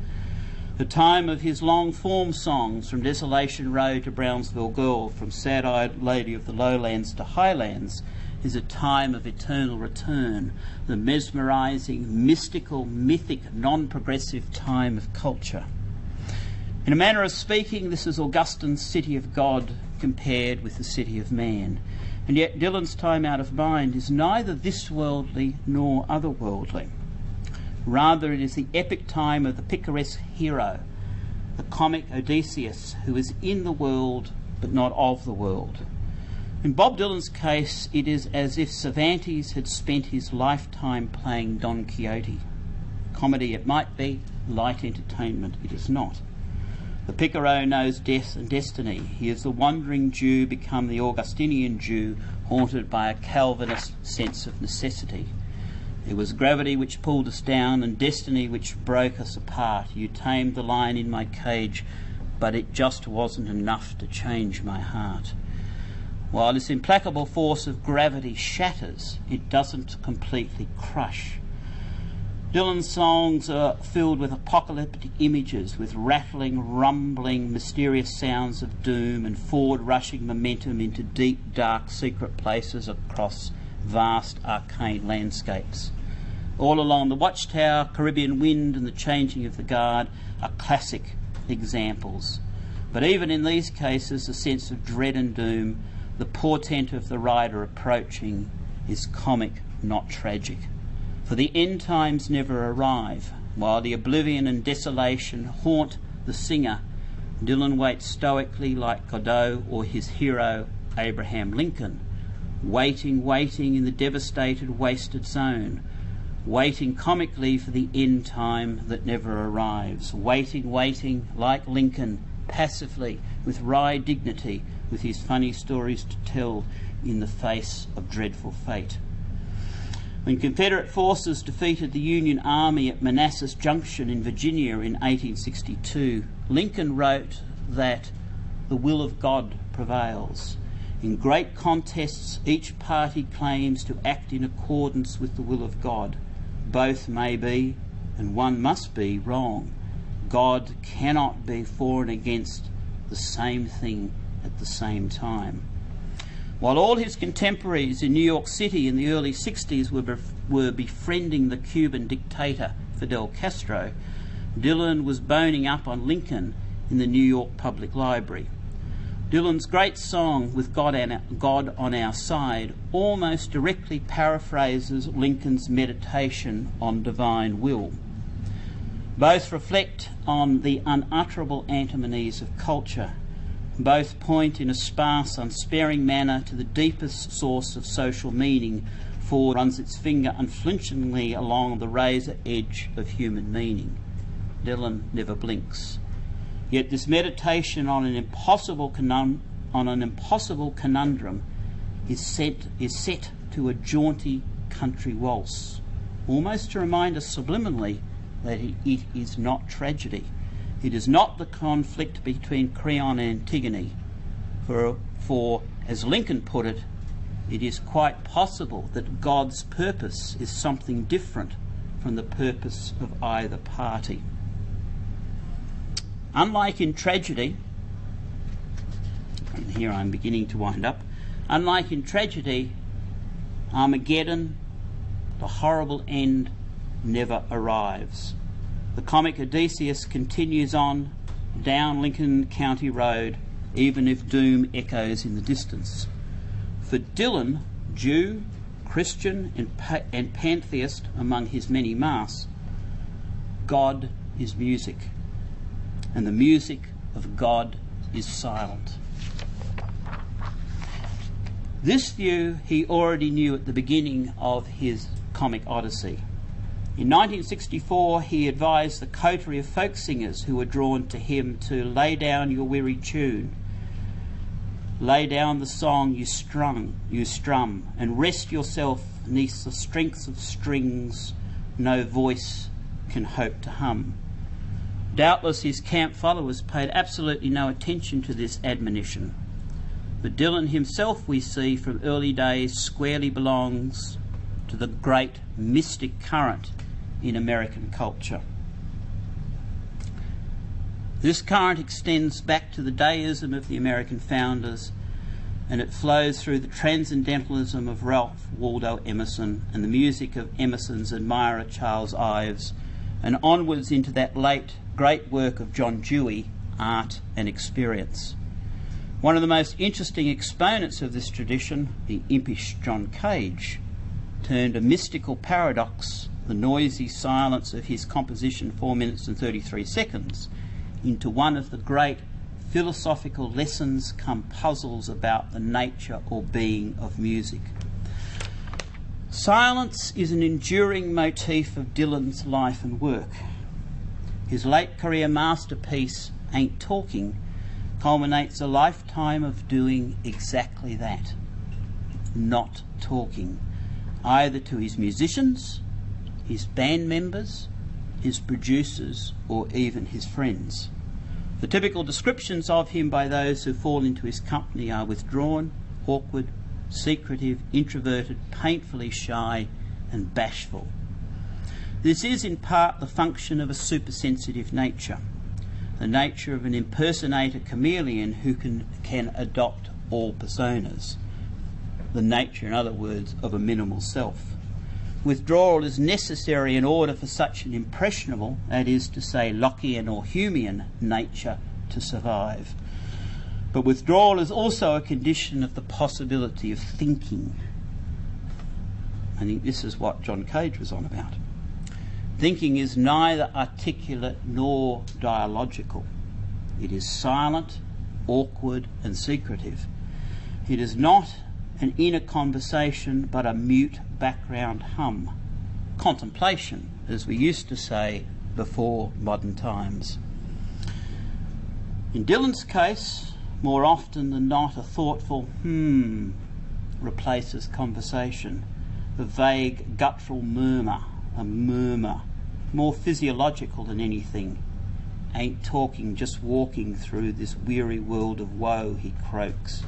The time of his long-form songs, from Desolation Road to Brownsville Girl, from Sad-Eyed Lady of the Lowlands to Highlands, is a time of eternal return, the mesmerising, mystical, mythic, non-progressive time of culture. In a manner of speaking, this is Augustine's City of God compared with the City of Man. And yet Dylan's time out of mind is neither this worldly nor otherworldly. Rather, it is the epic time of the picaresque hero, the comic Odysseus, who is in the world but not of the world. In Bob Dylan's case, it is as if Cervantes had spent his lifetime playing Don Quixote. Comedy it might be, light entertainment it is not. The Picaro knows death and destiny. He is the wandering Jew become the Augustinian Jew, haunted by a Calvinist sense of necessity. It was gravity which pulled us down and destiny which broke us apart. You tamed the lion in my cage, but it just wasn't enough to change my heart. While this implacable force of gravity shatters, it doesn't completely crush. Dylan's songs are filled with apocalyptic images, with rattling, rumbling, mysterious sounds of doom and forward-rushing momentum into deep, dark, secret places across vast, arcane landscapes. All along the Watchtower, Caribbean Wind and the Changing of the Guard are classic examples. But even in these cases, the sense of dread and doom, the portent of the rider approaching, is comic, not tragic. For the end times never arrive. While the oblivion and desolation haunt the singer, Dylan waits stoically like Godot or his hero Abraham Lincoln, waiting in the devastated, wasted zone, waiting comically for the end time that never arrives, waiting like Lincoln, passively, with wry dignity, with his funny stories to tell in the face of dreadful fate. When Confederate forces defeated the Union Army at Manassas Junction in Virginia in 1862, Lincoln wrote that the will of God prevails. In great contests, each party claims to act in accordance with the will of God. Both may be, and one must be, wrong. God cannot be for and against the same thing at the same time. While all his contemporaries in New York City in the early 60s were befriending the Cuban dictator Fidel Castro, Dylan was boning up on Lincoln in the New York Public Library. Dylan's great song, With God on Our Side, almost directly paraphrases Lincoln's meditation on divine will. Both reflect on the unutterable antimonies of culture. Both point in a sparse, unsparing manner to the deepest source of social meaning, for it runs its finger unflinchingly along the razor edge of human meaning. Dylan never blinks. Yet this meditation on an impossible conundrum is set to a jaunty country waltz, almost to remind us subliminally that it is not tragedy. It is not the conflict between Creon and Antigone, for as Lincoln put it, it is quite possible that God's purpose is something different from the purpose of either party. Unlike in tragedy, and here I'm beginning to wind up, unlike in tragedy, Armageddon, the horrible end, never arrives. The comic Odysseus continues on down Lincoln County Road, even if doom echoes in the distance. For Dylan, Jew, Christian and pantheist among his many masks, God is music, and the music of God is silent. This view he already knew at the beginning of his comic odyssey. In 1964, he advised the coterie of folk singers who were drawn to him to lay down your weary tune, lay down the song you strum, and rest yourself neath the strength of strings no voice can hope to hum. Doubtless his camp followers paid absolutely no attention to this admonition, but Dylan himself, we see from early days, squarely belongs to the great mystic current in American culture. This current extends back to the deism of the American founders, and it flows through the transcendentalism of Ralph Waldo Emerson and the music of Emerson's admirer Charles Ives, and onwards into that late great work of John Dewey, Art and Experience. One of the most interesting exponents of this tradition, the impish John Cage, turned a mystical paradox, the noisy silence of his composition 4 minutes and 33 seconds, into one of the great philosophical lessons come puzzles about the nature or being of music. Silence is an enduring motif of Dylan's life and work. His late career masterpiece, Ain't Talking, culminates a lifetime of doing exactly that, not talking, either to his musicians, his band members, his producers, or even his friends. The typical descriptions of him by those who fall into his company are withdrawn, awkward, secretive, introverted, painfully shy, and bashful. This is in part the function of a supersensitive nature, the nature of an impersonator chameleon who can adopt all personas, the nature, in other words, of a minimal self. Withdrawal is necessary in order for such an impressionable, that is to say Lockean or Humean, nature to survive. But withdrawal is also a condition of the possibility of thinking. I think this is what John Cage was on about. Thinking is neither articulate nor dialogical. It is silent, awkward and secretive. It is not an inner conversation but a mute background hum. Contemplation, as we used to say before modern times. In Dylan's case, more often than not, a thoughtful replaces conversation. A vague guttural murmur, a murmur, more physiological than anything. Ain't talking, just walking through this weary world of woe, he croaks,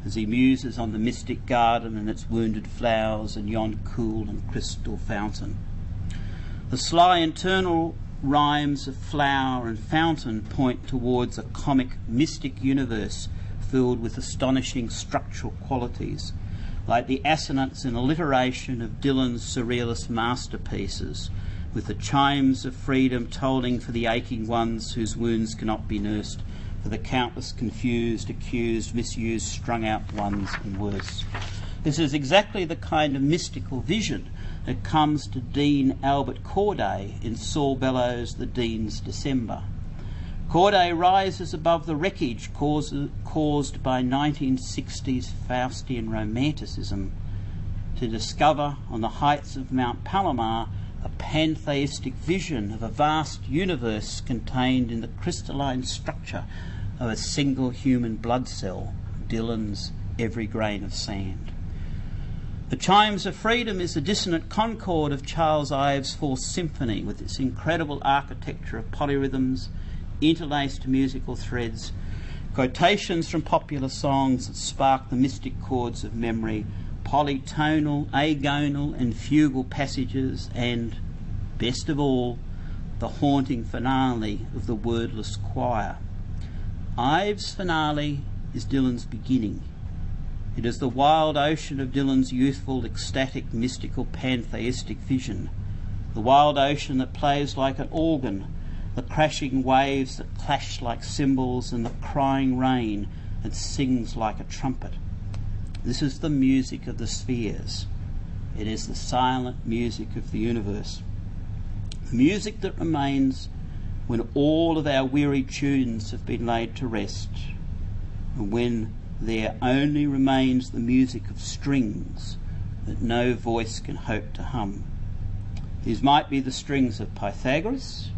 as he muses on the mystic garden and its wounded flowers and yon cool and crystal fountain. The sly internal rhymes of flower and fountain point towards a comic mystic universe filled with astonishing structural qualities, like the assonance and alliteration of Dylan's surrealist masterpieces, with the chimes of freedom tolling for the aching ones whose wounds cannot be nursed, for the countless confused, accused, misused, strung out ones and worse. This is exactly the kind of mystical vision that comes to Dean Albert Corday in Saul Bellows' The Dean's December. Corday rises above the wreckage caused by 1960s Faustian romanticism to discover on the heights of Mount Palomar a pantheistic vision of a vast universe contained in the crystalline structure of a single human blood cell, Dylan's every grain of sand. The Chimes of Freedom is the dissonant concord of Charles Ives' Fourth Symphony, with its incredible architecture of polyrhythms, interlaced musical threads, quotations from popular songs that spark the mystic chords of memory, polytonal, agonal and fugal passages, and, best of all, the haunting finale of the wordless choir. Ives' finale is Dylan's beginning. It is the wild ocean of Dylan's youthful, ecstatic, mystical, pantheistic vision, the wild ocean that plays like an organ, the crashing waves that clash like cymbals, and the crying rain that sings like a trumpet. This is the music of the spheres. It is the silent music of the universe. The music that remains when all of our weary tunes have been laid to rest, and when there only remains the music of strings that no voice can hope to hum. These might be the strings of Pythagoras,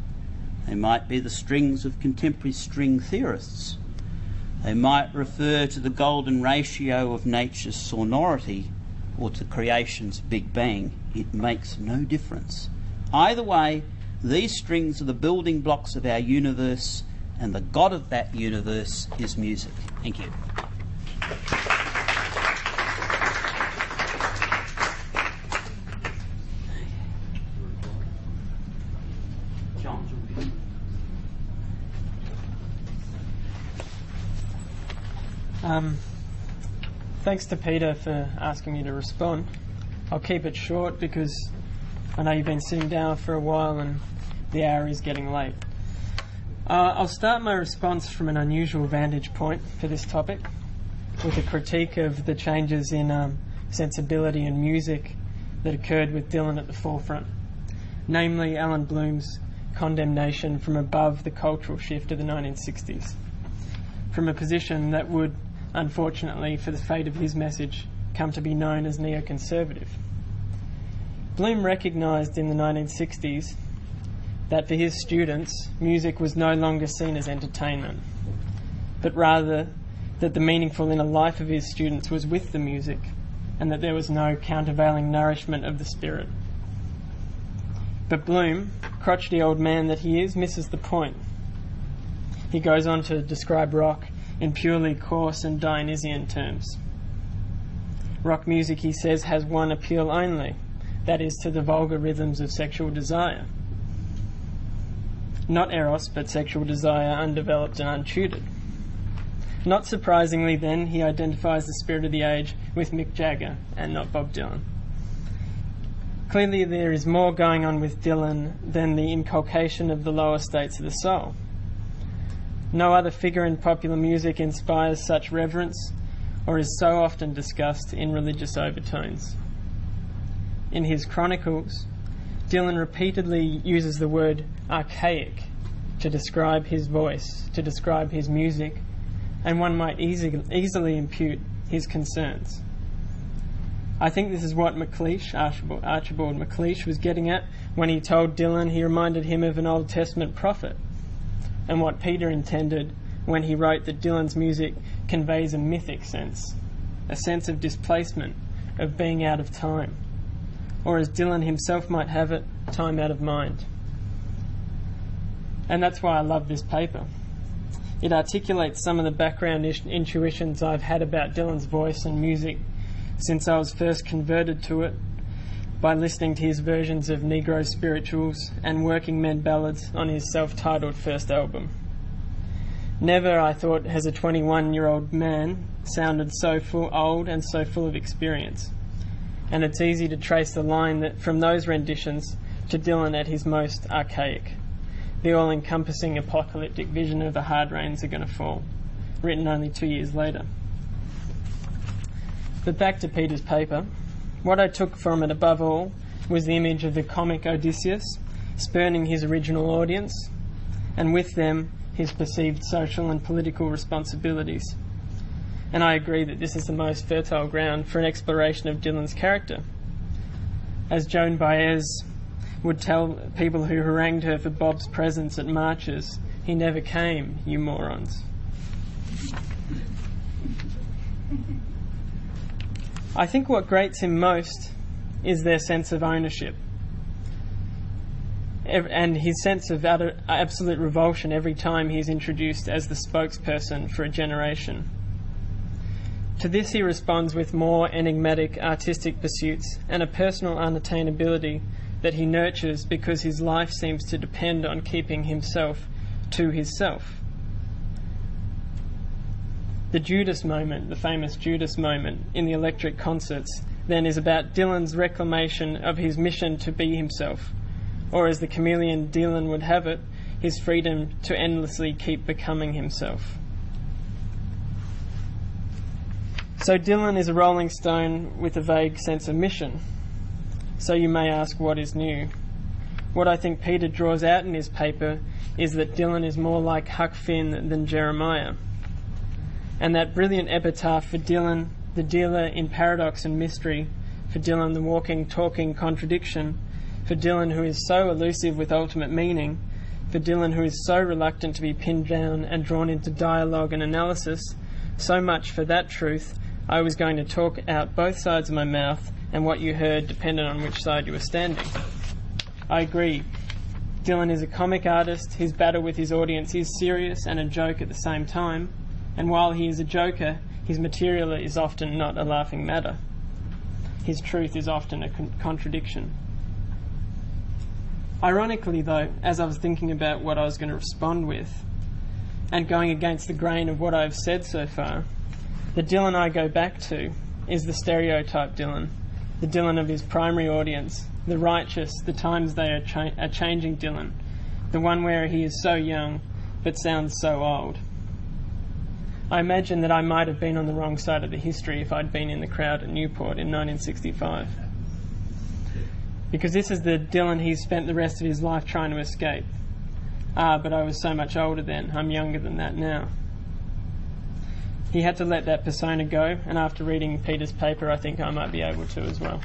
they might be the strings of contemporary string theorists, they might refer to the golden ratio of nature's sonority or to creation's Big Bang. It makes no difference. Either way, these strings are the building blocks of our universe, and the God of that universe is music. Thank you. Thanks to Peter for asking me to respond. I'll keep it short because I know you've been sitting down for a while and the hour is getting late. I'll start my response from an unusual vantage point for this topic, with a critique of the changes in sensibility and music that occurred with Dylan at the forefront, namely Alan Bloom's condemnation from above the cultural shift of the 1960s, from a position that would, unfortunately for the fate of his message, come to be known as neoconservative. Bloom recognised in the 1960s that for his students, music was no longer seen as entertainment, but rather that the meaningful inner life of his students was with the music, and that there was no countervailing nourishment of the spirit. But Bloom, crotchety old man that he is, misses the point. He goes on to describe rock in purely coarse and Dionysian terms. Rock music, he says, has one appeal only, that is to the vulgar rhythms of sexual desire. Not eros, but sexual desire undeveloped and untutored. Not surprisingly then, he identifies the spirit of the age with Mick Jagger and not Bob Dylan. Clearly there is more going on with Dylan than the inculcation of the lower states of the soul. No other figure in popular music inspires such reverence or is so often discussed in religious overtones. In his chronicles, Dylan repeatedly uses the word archaic to describe his voice, to describe his music, and one might easily impute his concerns. I think this is what Archibald MacLeish was getting at when he told Dylan he reminded him of an Old Testament prophet, and what Peter intended when he wrote that Dylan's music conveys a mythic sense, a sense of displacement, of being out of time, or as Dylan himself might have it, time out of mind. And that's why I love this paper. It articulates some of the background intuitions I've had about Dylan's voice and music since I was first converted to it by listening to his versions of Negro spirituals and working men ballads on his self-titled first album. Never, I thought, has a 21-year-old man sounded so old and so full of experience. And it's easy to trace the line that from those renditions to Dylan at his most archaic, the all-encompassing apocalyptic vision of the hard rains are going to fall, written only 2 years later. But back to Peter's paper. What I took from it above all was the image of the comic Odysseus spurning his original audience, and with them his perceived social and political responsibilities. And I agree that this is the most fertile ground for an exploration of Dylan's character. As Joan Baez would tell people who harangued her for Bob's presence at marches, "He never came, you morons." I think what grates him most is their sense of ownership and his sense of absolute revulsion every time he's introduced as the spokesperson for a generation. To this he responds with more enigmatic artistic pursuits and a personal unattainability that he nurtures because his life seems to depend on keeping himself to himself. The Judas moment, the famous Judas moment in the Electric Concerts, then is about Dylan's reclamation of his mission to be himself, or as the chameleon Dylan would have it, his freedom to endlessly keep becoming himself. So Dylan is a rolling stone with a vague sense of mission. So you may ask, what is new? What I think Peter draws out in his paper is that Dylan is more like Huck Finn than Jeremiah. And that brilliant epitaph for Dylan, the dealer in paradox and mystery, for Dylan, the walking, talking contradiction, for Dylan, who is so elusive with ultimate meaning, for Dylan, who is so reluctant to be pinned down and drawn into dialogue and analysis, so much for that truth, I was going to talk out both sides of my mouth, and what you heard depended on which side you were standing. I agree. Dylan is a comic artist. His battle with his audience is serious and a joke at the same time, and while he is a joker, his material is often not a laughing matter. His truth is often a contradiction. Ironically, though, as I was thinking about what I was going to respond with, and going against the grain of what I've said so far, the Dylan I go back to is the stereotype Dylan, the Dylan of his primary audience, the righteous, the times they are changing Dylan, the one where he is so young but sounds so old. I imagine that I might have been on the wrong side of the history if I'd been in the crowd at Newport in 1965. Because this is the Dylan he's spent the rest of his life trying to escape. But I was so much older then. I'm younger than that now. He had to let that persona go, and after reading Peter's paper, I think I might be able to as well.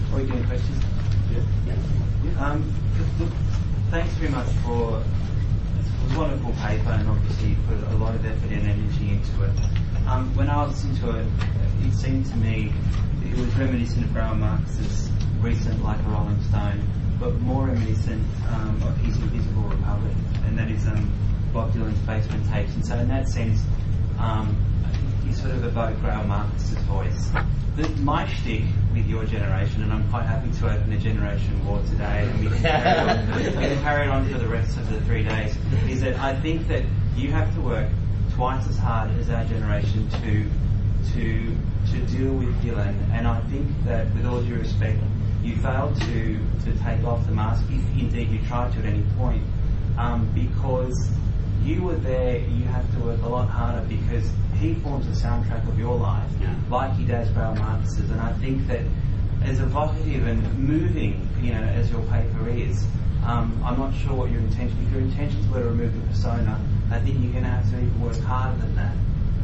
Are we doing questions? Yeah. Look, thanks very much for it was a wonderful paper, and obviously you put a lot of effort and energy into it. When I listened to it, it seemed to me it was reminiscent of Groucho Marx's recent Like a Rolling Stone, but more reminiscent of his Invisible Republic, and that is Bob Dylan's Basement Tapes. And so in that sense, you sort of evoke Groucho Marx's voice. My shtick with your generation, and I'm quite happy to open a generation war today, and we can carry it on for the rest of the 3 days, is that I think that you have to work twice as hard as our generation to deal with Dylan. And I think that, with all due respect, you failed to take off the mask, if indeed you tried to at any point, because you were there. You have to work a lot harder because he forms the soundtrack of your life, like he does Groucho Marx's. And I think that as evocative and moving, as your paper is, I'm not sure what your intention. If your intentions were to remove the persona, I think you're going to have to even work harder than that.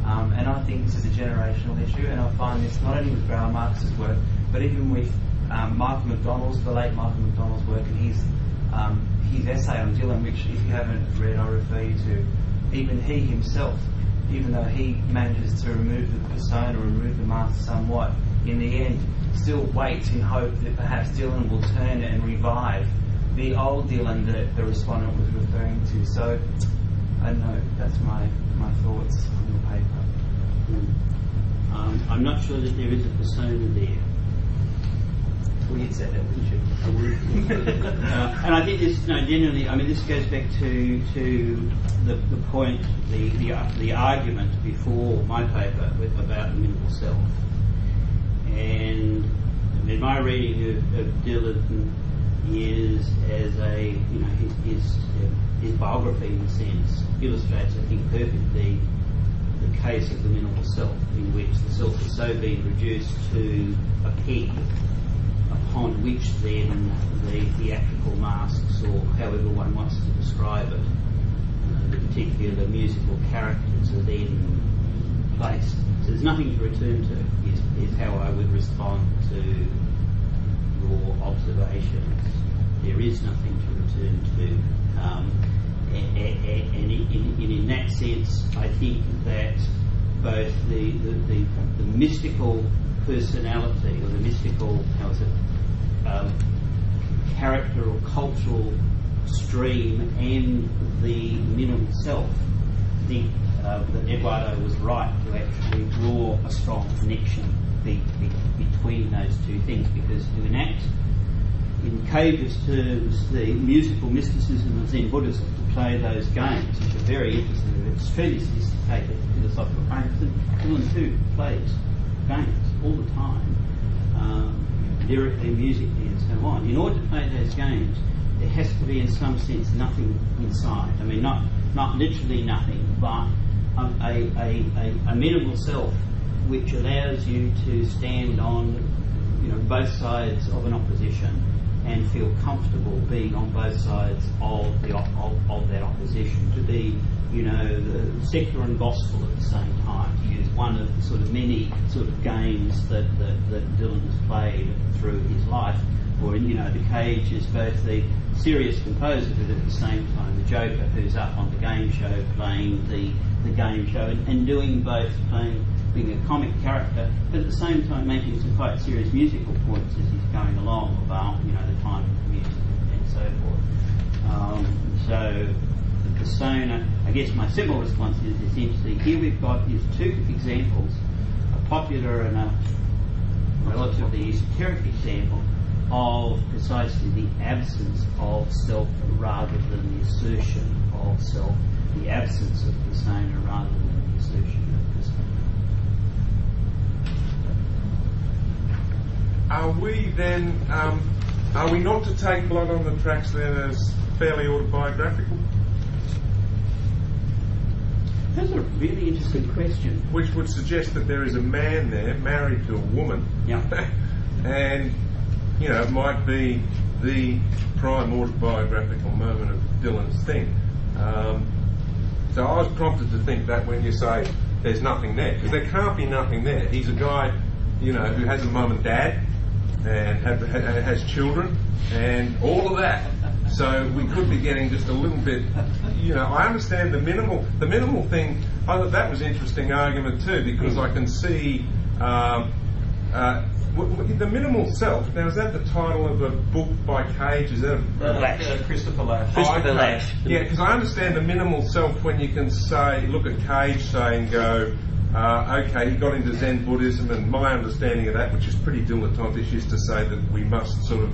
And I think this is a generational issue, and I find this not only with Groucho Marx's work, but even with Michael McDonald's, the late Michael McDonald's work, and his essay on Dylan, which if you haven't read, I refer you to. Even he himself, even though he manages to remove the persona, remove the mask somewhat, in the end still waits in hope that perhaps Dylan will turn and revive the old Dylan that the respondent was referring to. So, I don't know, that's my thoughts on the paper. I'm not sure that there is a persona there. Well, you'd say that, wouldn't you? I would. And I think this, generally, this goes back to the point, the argument before my paper about the minimal self. And my reading of Dylan is as a, his biography, in a sense, illustrates, I think, perfectly the case of the minimal self, in which the self has so been reduced to a peg upon which then the theatrical masks, or however one wants to describe it, the particular musical characters are then placed. So there's nothing to return to, is how I would respond to your observations. There is nothing to return to. And in that sense, I think that both the mystical personality, or the mystical character or cultural stream, and the minimal self, I think that Eduardo was right to actually draw a strong connection between those two things, because to enact, in Cage's terms, the musical mysticism of Zen Buddhism, to play those games, which are very interesting, extremely sophisticated philosophical frameworks. Dylan too plays games all the time, lyrically, musically, and so on. In order to play those games, there has to be, in some sense, nothing inside. Not literally nothing, but a minimal self which allows you to stand on, both sides of an opposition, and feel comfortable being on both sides of that opposition, to be, the secular and gospel at the same time, to use one of the sort of many sort of games that Dylan has played through his life. Or, the Cage is both the serious composer, but at the same time the Joker, who's up on the game show playing the game show and doing both, being a comic character, but at the same time making some quite serious musical points as he's going along about, the time of music and so forth. So the persona, I guess my simple response is essentially, here we've got these two examples, a popular and a relatively esoteric example of precisely the absence of self rather than the assertion of self, the absence of persona rather than the assertion of persona. Are we then, are we not to take Blood on the Tracks then as fairly autobiographical? That's a really interesting question. Which would suggest that there is a man there married to a woman. Yeah. And, it might be the prime autobiographical moment of Dylan's thing. So I was prompted to think that when you say there's nothing there, because there can't be nothing there. He's a guy, who has a mum and dad, and has children, and all of that. So we could be getting just a little bit, I understand the minimal thing. I thought that was an interesting argument too, because I can see the minimal self. Now, is that the title of a book by Cage? Is that Christopher Lash. Christopher Lash. Yeah, because I understand the minimal self when you can say, look at Cage, say, and go, okay, he got into Zen Buddhism, and my understanding of that, which is pretty dilettantish, is to say that we must sort of,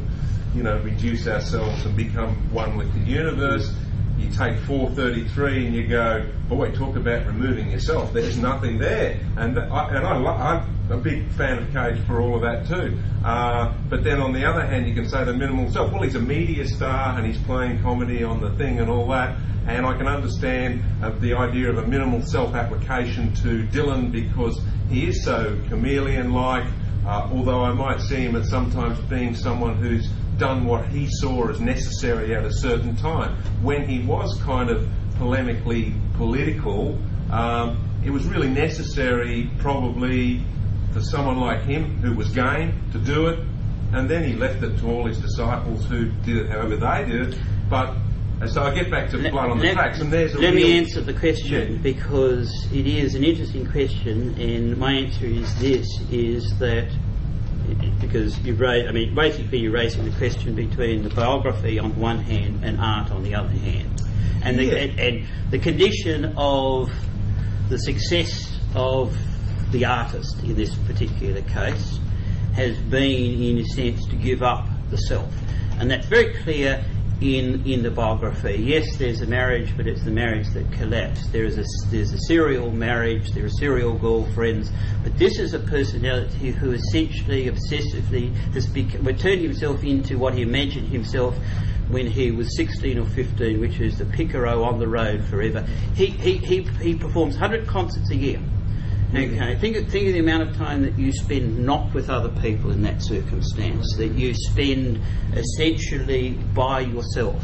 reduce ourselves and become one with the universe. You take 433 and you go, boy, talk about removing yourself. There's nothing there. I'm a big fan of Cage for all of that too. But then on the other hand, you can say the minimal self. Well, he's a media star and he's playing comedy on the thing and all that. And I can understand the idea of a minimal self-application to Dylan because he is so chameleon-like, although I might see him at sometimes being someone who's done what he saw as necessary at a certain time. When he was kind of polemically political, it was really necessary probably for someone like him who was game to do it, and then he left it to all his disciples who did it however they did it. But so I get back to Blood on the Tracks, and there's a Let me answer the question, because it is an interesting question, and my answer is this, is that because you're raising the question between the biography on one hand and art on the other hand, and the condition of the success of the artist in this particular case has been, in a sense, to give up the self, and that's very clear in the biography. Yes, there's a marriage, but it's the marriage that collapsed. There's a serial marriage, there are serial girlfriends, but this is a personality who essentially, obsessively, has turned himself into what he imagined himself when he was 16 or 15, which is the Picaro on the road forever. He performs 100 concerts a year. Okay, think of the amount of time that you spend not with other people in that circumstance, that you spend essentially by yourself.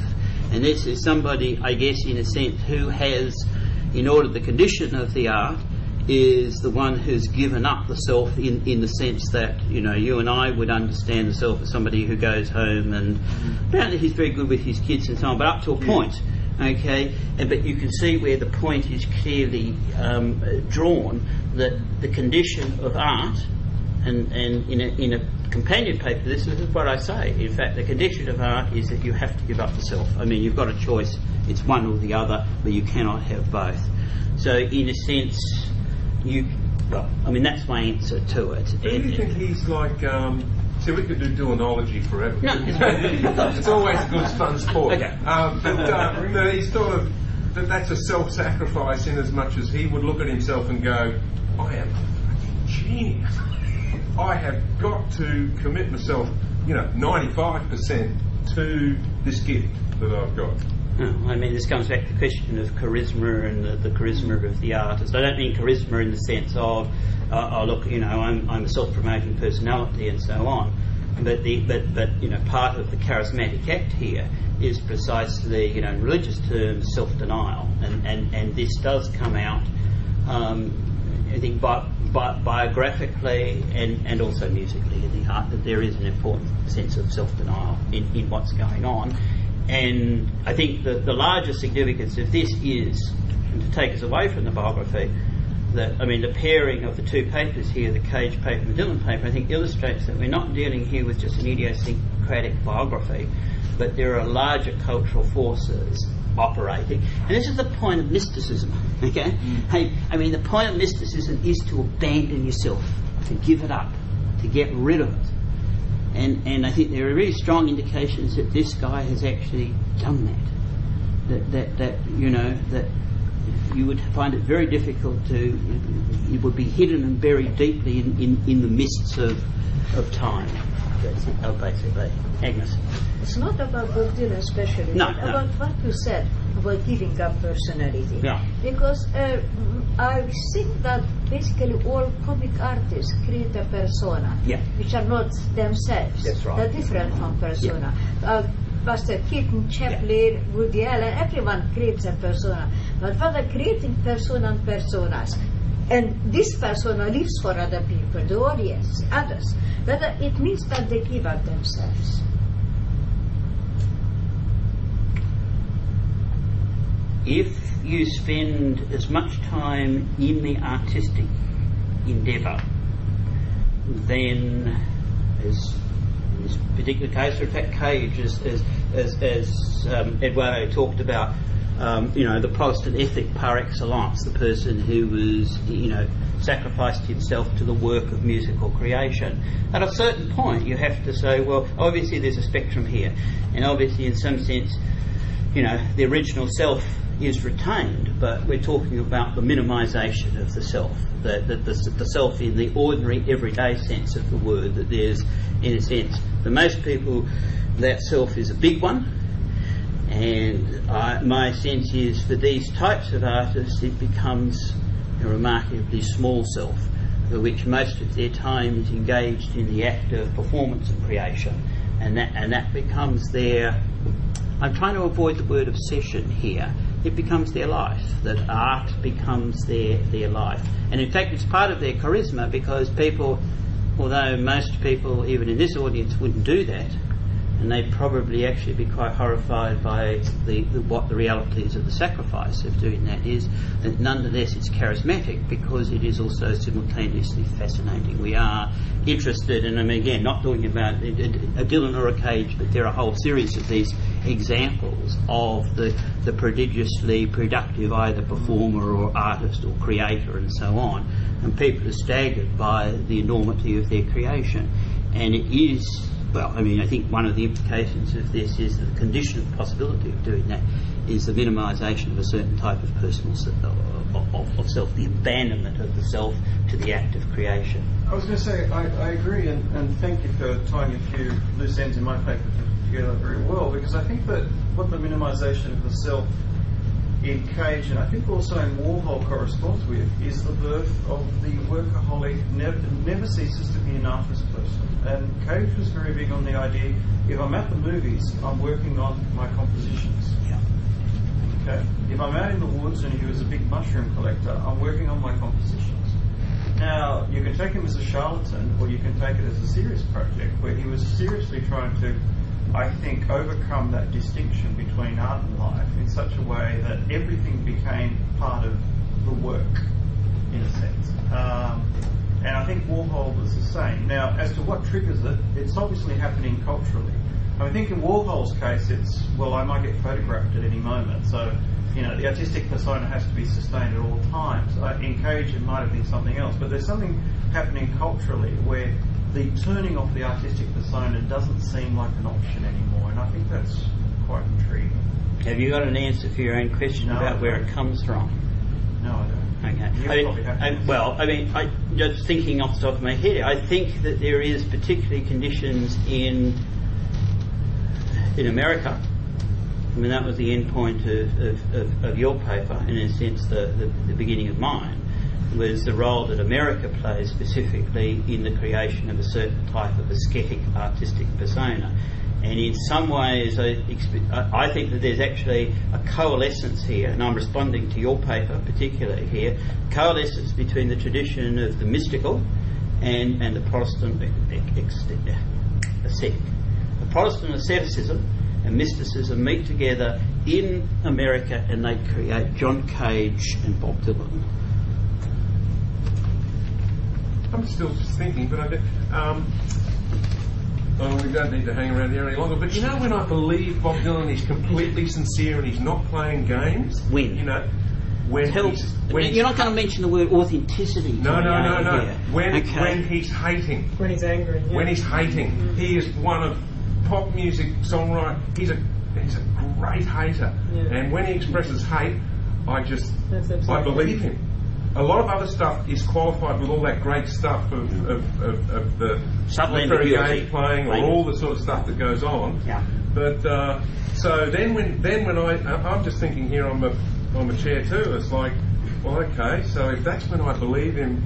And this is somebody, I guess, in a sense, who has, in order the condition of the art, is the one who's given up the self in the sense that, you and I would understand the self as somebody who goes home, and apparently he's very good with his kids and so on, but up to a point. Okay, but you can see where the point is clearly drawn, that the condition of art, and in a companion paper, this is what I say. In fact, the condition of art is that you have to give up the self. I mean, you've got a choice; it's one or the other, but you cannot have both. So, in a sense, that's my answer to it. Do you think he's like? See, we could do duonology forever. No. It's always a good fun sport. Okay. But he's sort of, that's a self-sacrifice in as much as he would look at himself and go, I am a fucking genius. I have got to commit myself, 95% to this gift that I've got. This comes back to the question of charisma and the charisma of the artist. I don't mean charisma in the sense of, I'm a self-promoting personality and so on. but part of the charismatic act here is precisely, in religious terms, self-denial, and this does come out, I think, biographically and also musically in the art, that there is an important sense of self-denial in what's going on. And I think that the larger significance of this is, and to take us away from the biography, the pairing of the two papers here, the Cage paper and the Dylan paper, I think illustrates that we're not dealing here with just an idiosyncratic biography, but there are larger cultural forces operating. And this is the point of mysticism, okay? The point of mysticism is to abandon yourself, to give it up, to get rid of it. And I think there are really strong indications that this guy has actually done that. That you would find it very difficult to. It would be hidden and buried deeply in the mists of time. Basically, Agnes. It's not about Bob Dylan especially, but about what you said about giving up personality. Yeah. Because I think that basically all comic artists create a persona, which are not themselves. That's right. They're different from persona. Buster Keaton, Chaplin, Woody Allen, everyone creates a persona. But what are creating persona and personas? And this persona lives for other people, the audience, others. That it means that they give up themselves. If you spend as much time in the artistic endeavour, then, as in this particular case, or in fact, Cage, as Eduardo talked about, the Protestant ethic par excellence, the person who was, sacrificed himself to the work of musical creation. At a certain point, you have to say, well, obviously there's a spectrum here, and obviously in some sense, the original self is retained, but we're talking about the minimisation of the self, the self in the ordinary, everyday sense of the word, that there's, in a sense, for most people, that self is a big one, and my sense is for these types of artists it becomes a remarkably small self, for which most of their time is engaged in the act of performance and creation, and that becomes their, I'm trying to avoid the word obsession here, it becomes their life, that art becomes their life. And in fact it's part of their charisma, because people, although most people even in this audience wouldn't do that, and they'd probably actually be quite horrified by what the realities of the sacrifice of doing that is, that nonetheless it's charismatic because it is also simultaneously fascinating. We are interested, and again, not talking about a Dylan or a Cage, but there are a whole series of these examples of the prodigiously productive either performer or artist or creator and so on, and people are staggered by the enormity of their creation. And it is, well, I think one of the implications of this is that the condition of the possibility of doing that is the minimisation of a certain type of personal of self, the abandonment of the self to the act of creation. I was going to say, I agree, and thank you for tying a few loose ends in my paper together very well, because I think that what the minimisation of the self in Cage, and I think also in Warhol, corresponds with, is the birth of the workaholic, never ceases to be an artist person. And Cage was very big on the idea, if I'm at the movies, I'm working on my compositions. Yeah. Okay. If I'm out in the woods, and he was a big mushroom collector, I'm working on my compositions. Now, you can take him as a charlatan, or you can take it as a serious project, where he was seriously trying to, I think, overcome that distinction between art and life in such a way that everything became part of the work, in a sense. And I think Warhol was the same. Now, as to what triggers it, it's obviously happening culturally. I think in Warhol's case, it's, well, I might get photographed at any moment, so, the artistic persona has to be sustained at all times. In Cage, it might have been something else, but there's something happening culturally where the turning off the artistic persona doesn't seem like an option anymore, and I think that's quite intriguing. Have you got an answer for your own question about where it comes from? No, I don't. Okay. I just thinking off the top of my head, I think that there is particularly conditions in America. That was the end point of your paper, and in a sense the beginning of mine, was the role that America plays specifically in the creation of a certain type of ascetic artistic persona. And in some ways, I think that there's actually a coalescence here, and I'm responding to your paper particularly here, coalescence between the tradition of the mystical and the Protestant ascetic. The Protestant asceticism and mysticism meet together in America, and they create John Cage and Bob Dylan. I'm still just thinking, but we don't need to hang around here any longer. But you know, when I believe Bob Dylan is completely sincere and he's not playing games, when? You know, when you're not going to mention the word authenticity. No. Here. When he's hating. When he's angry. Yeah. When he's hating, he is one of pop music songwriter. He's a great hater, and when he expresses hate, I believe him. A lot of other stuff is qualified with all that great stuff of the literary game playing or all the sort of stuff that goes on. Yeah. But so then when I'm just thinking here, I'm a chair too. It's like, well, okay. So if that's when I believe him,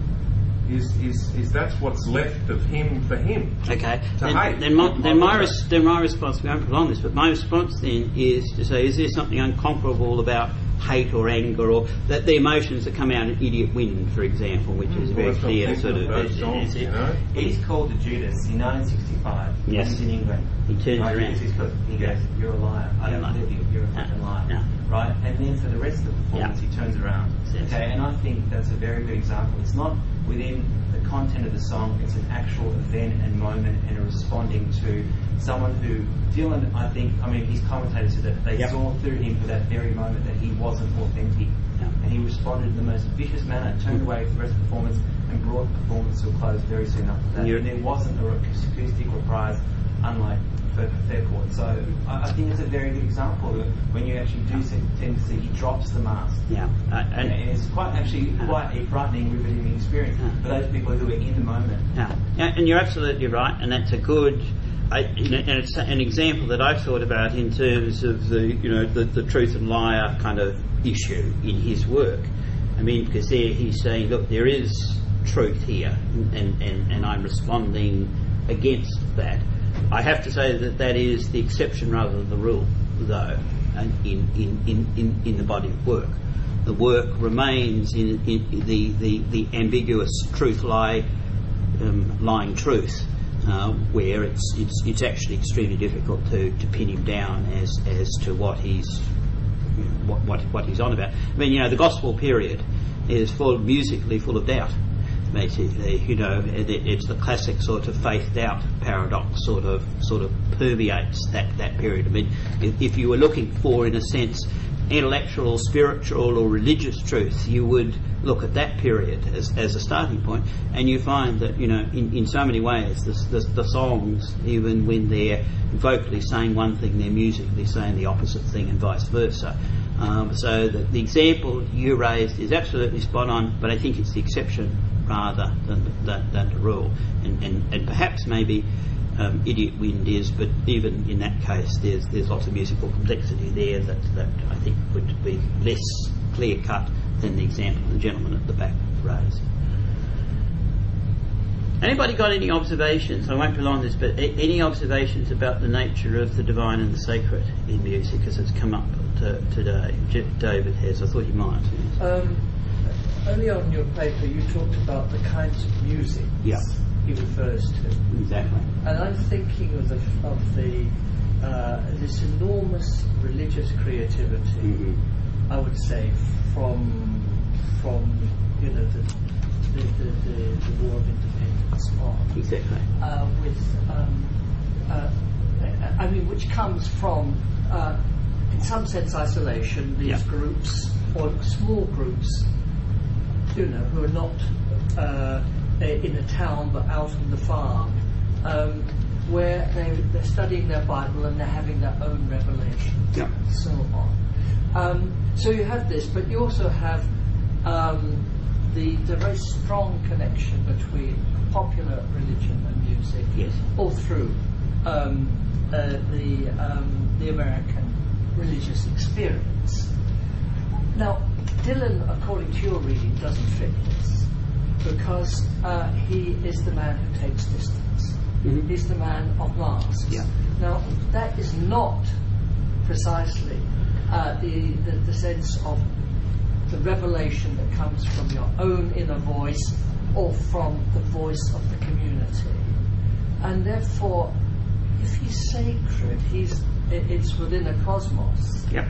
is that's what's left of him for him? Okay. To hate. Then my response. We won't prolong this, but my response then is to say, is there something unconquerable about hate or anger, or that the emotions that come out in Idiot Wind, for example, which is very clear sort of. He's called to Judas in 1965. Yes. He's in England. He turns around. He goes, "You're a liar. I don't believe you. You're a fucking liar." No. Right? And then for the rest of the performance, he turns around. Yes. Okay, and I think that's a very good example. It's not within the content of the song, it's an actual event and moment and a responding to someone who, Dylan, his commentators said that they saw through him for that very moment that he wasn't authentic. Yeah. And he responded in the most vicious manner, turned away from the rest of the performance and brought the performance to a close very soon after that. And there wasn't a acoustic reprise, unlike Fair Court. So I think it's a very good example of when you actually do tend to see he drops the mask. Yeah. And it's quite a frightening, riveting experience for those people who are in the moment. Yeah, and you're absolutely right, and that's a good. And it's an example that I've thought about in terms of the truth and liar kind of issue in his work. I mean, because there he's saying, look, there is truth here, and I'm responding against that. I have to say that is the exception rather than the rule, though, in the body of work. The work remains in the ambiguous lying truth, where it's actually extremely difficult to pin him down as to what he's on about. I mean, the gospel period is musically full of doubt. Basically, it's the classic sort of faith-doubt paradox sort of permeates that period. I mean, if you were looking for, in a sense, intellectual, spiritual, or religious truth, you would look at that period as a starting point, and you find that in so many ways the songs, even when they're vocally saying one thing, they're musically saying the opposite thing, and vice versa. So the example you raised is absolutely spot on, but I think it's the exception rather than the rule, and perhaps maybe Idiot Wind is, but even in that case there's lots of musical complexity there that I think would be less clear cut than the example the gentleman at the back raised. Anybody got any observations? I won't prolong this, but any observations about the nature of the divine and the sacred in music as it's come up today? David has. I thought you might. Earlier on in your paper, you talked about the kinds of music he refers to. Exactly. And I'm thinking of this enormous religious creativity. I would say from the War of Independence on. Exactly. Which comes from, in some sense, isolation. These groups, or small groups, who are not in a town but out on the farm, where they're studying their Bible and they're having their own revelations, and so on. So you have this, but you also have the very strong connection between popular religion and music, all through the American religious experience. Now, Dylan, according to your reading, doesn't fit this because he is the man who takes distance. Mm-hmm. He's the man of masks. Yeah. Now, that is not precisely the sense of the revelation that comes from your own inner voice or from the voice of the community. And therefore, if he's sacred, it's within a cosmos, Yep.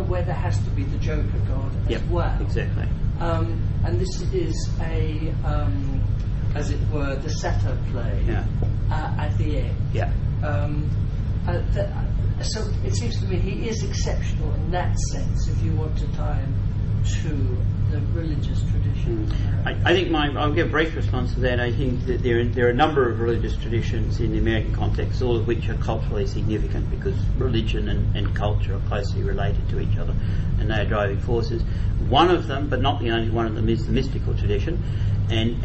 where there has to be the Joker God as well. Exactly. And this is a, as it were, the satyr play at the end. Yeah. So it seems to me he is exceptional in that sense, if you want to tie him to the religious tradition. I think I'll give a brief response to that. I think that there are a number of religious traditions in the American context, all of which are culturally significant because religion and culture are closely related to each other, and they are driving forces. One of them, but not the only one of them, is the mystical tradition, and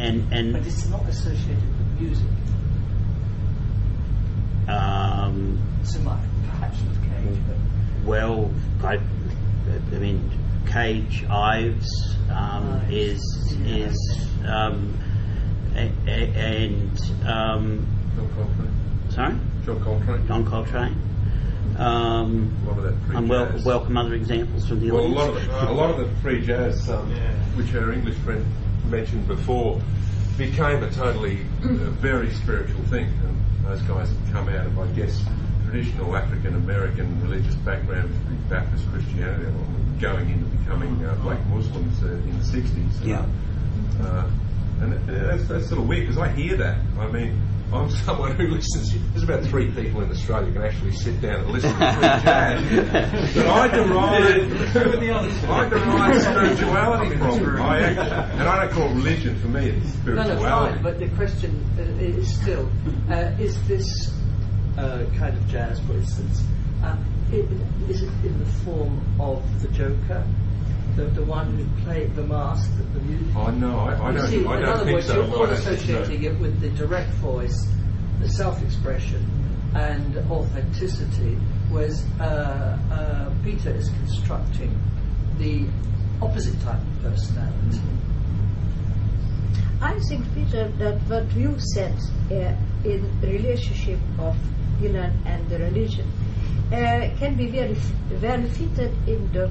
but it's not associated with music. So perhaps with Cage, but well, I mean, Cage Ives is and John Coltrane. sorry, John Coltrane. John Coltrane. A lot of that free And jazz. welcome other examples from the Well, audience. a lot of the free jazz, which our English friend mentioned before, became a totally very spiritual thing. And those guys had come out of, I guess, traditional African American religious background, Baptist Christianity, going into becoming black Muslims in the 60s. Yeah. And that's sort of weird because I hear that. I mean, I'm someone who listens. There's about 3 people in Australia who can actually sit down and listen to free jazz. But I derive spirituality from it. And I don't call it religion. For me, it's spirituality. No, fine. But the question is still: is this kind of jazz, for instance, is it in the form of the Joker? The one who played the mask, the music. Oh no, I don't. See, I in don't other think words, so. you're all associating it with the direct voice, the self-expression, and authenticity, whereas Peter is constructing the opposite type of personality. I think, Peter, that what you said in relationship of Dylan and the religion can be very, very fitted in the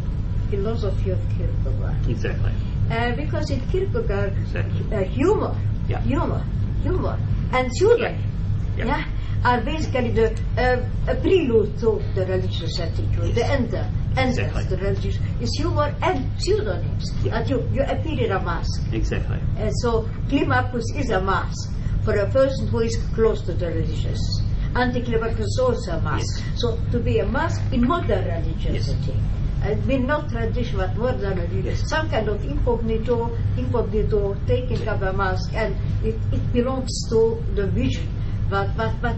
philosophy of Kierkegaard. Exactly. Because in Kierkegaard, humor, and children, are basically the prelude to the religious attitude. The end of the religious is humor and pseudonyms. And you appear in a mask. Exactly. And so Climacus is a mask for a person who is close to the religious. Anticlimacus is also a mask. So to be a mask in modern religiosity. We're not traditional, but modern religion. Some kind of incognito taking up a mask, and it belongs to the vision, but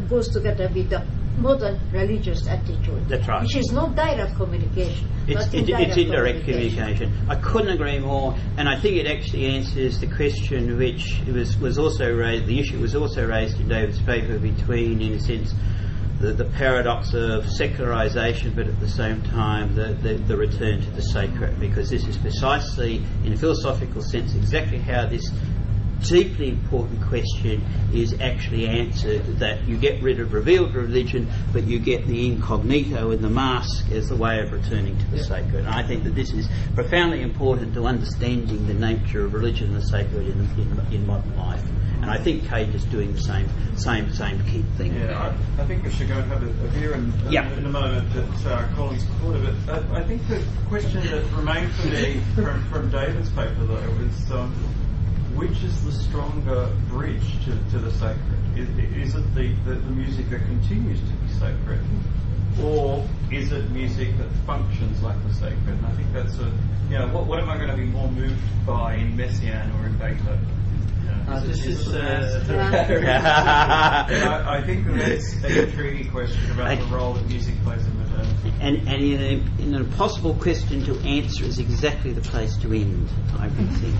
goes together with the modern religious attitude. That's right. Which is not direct communication. It's indirect communication. I couldn't agree more, and I think it actually answers the question which was also raised. The issue was also raised in David's paper between, in a sense, the paradox of secularization, but at the same time the return to the sacred, because this is precisely, in a philosophical sense, exactly how this deeply important question is actually answered, that you get rid of revealed religion, but you get the incognito and the mask as the way of returning to the sacred. And I think that this is profoundly important to understanding the nature of religion and the sacred in modern life. And I think Cage is doing the same key thing. Yeah, I think we should go and have a beer in a moment that Colin's put it. But I think the question that remained for me from David's paper, though, was which is the stronger bridge to the sacred? Is it the music that continues to be sacred, or is it music that functions like the sacred? And I think that's what am I going to be more moved by in Messiaen or in Beethoven? I think that's an intriguing question about the role that music plays in modernity. And an impossible question to answer is exactly the place to end, I would think.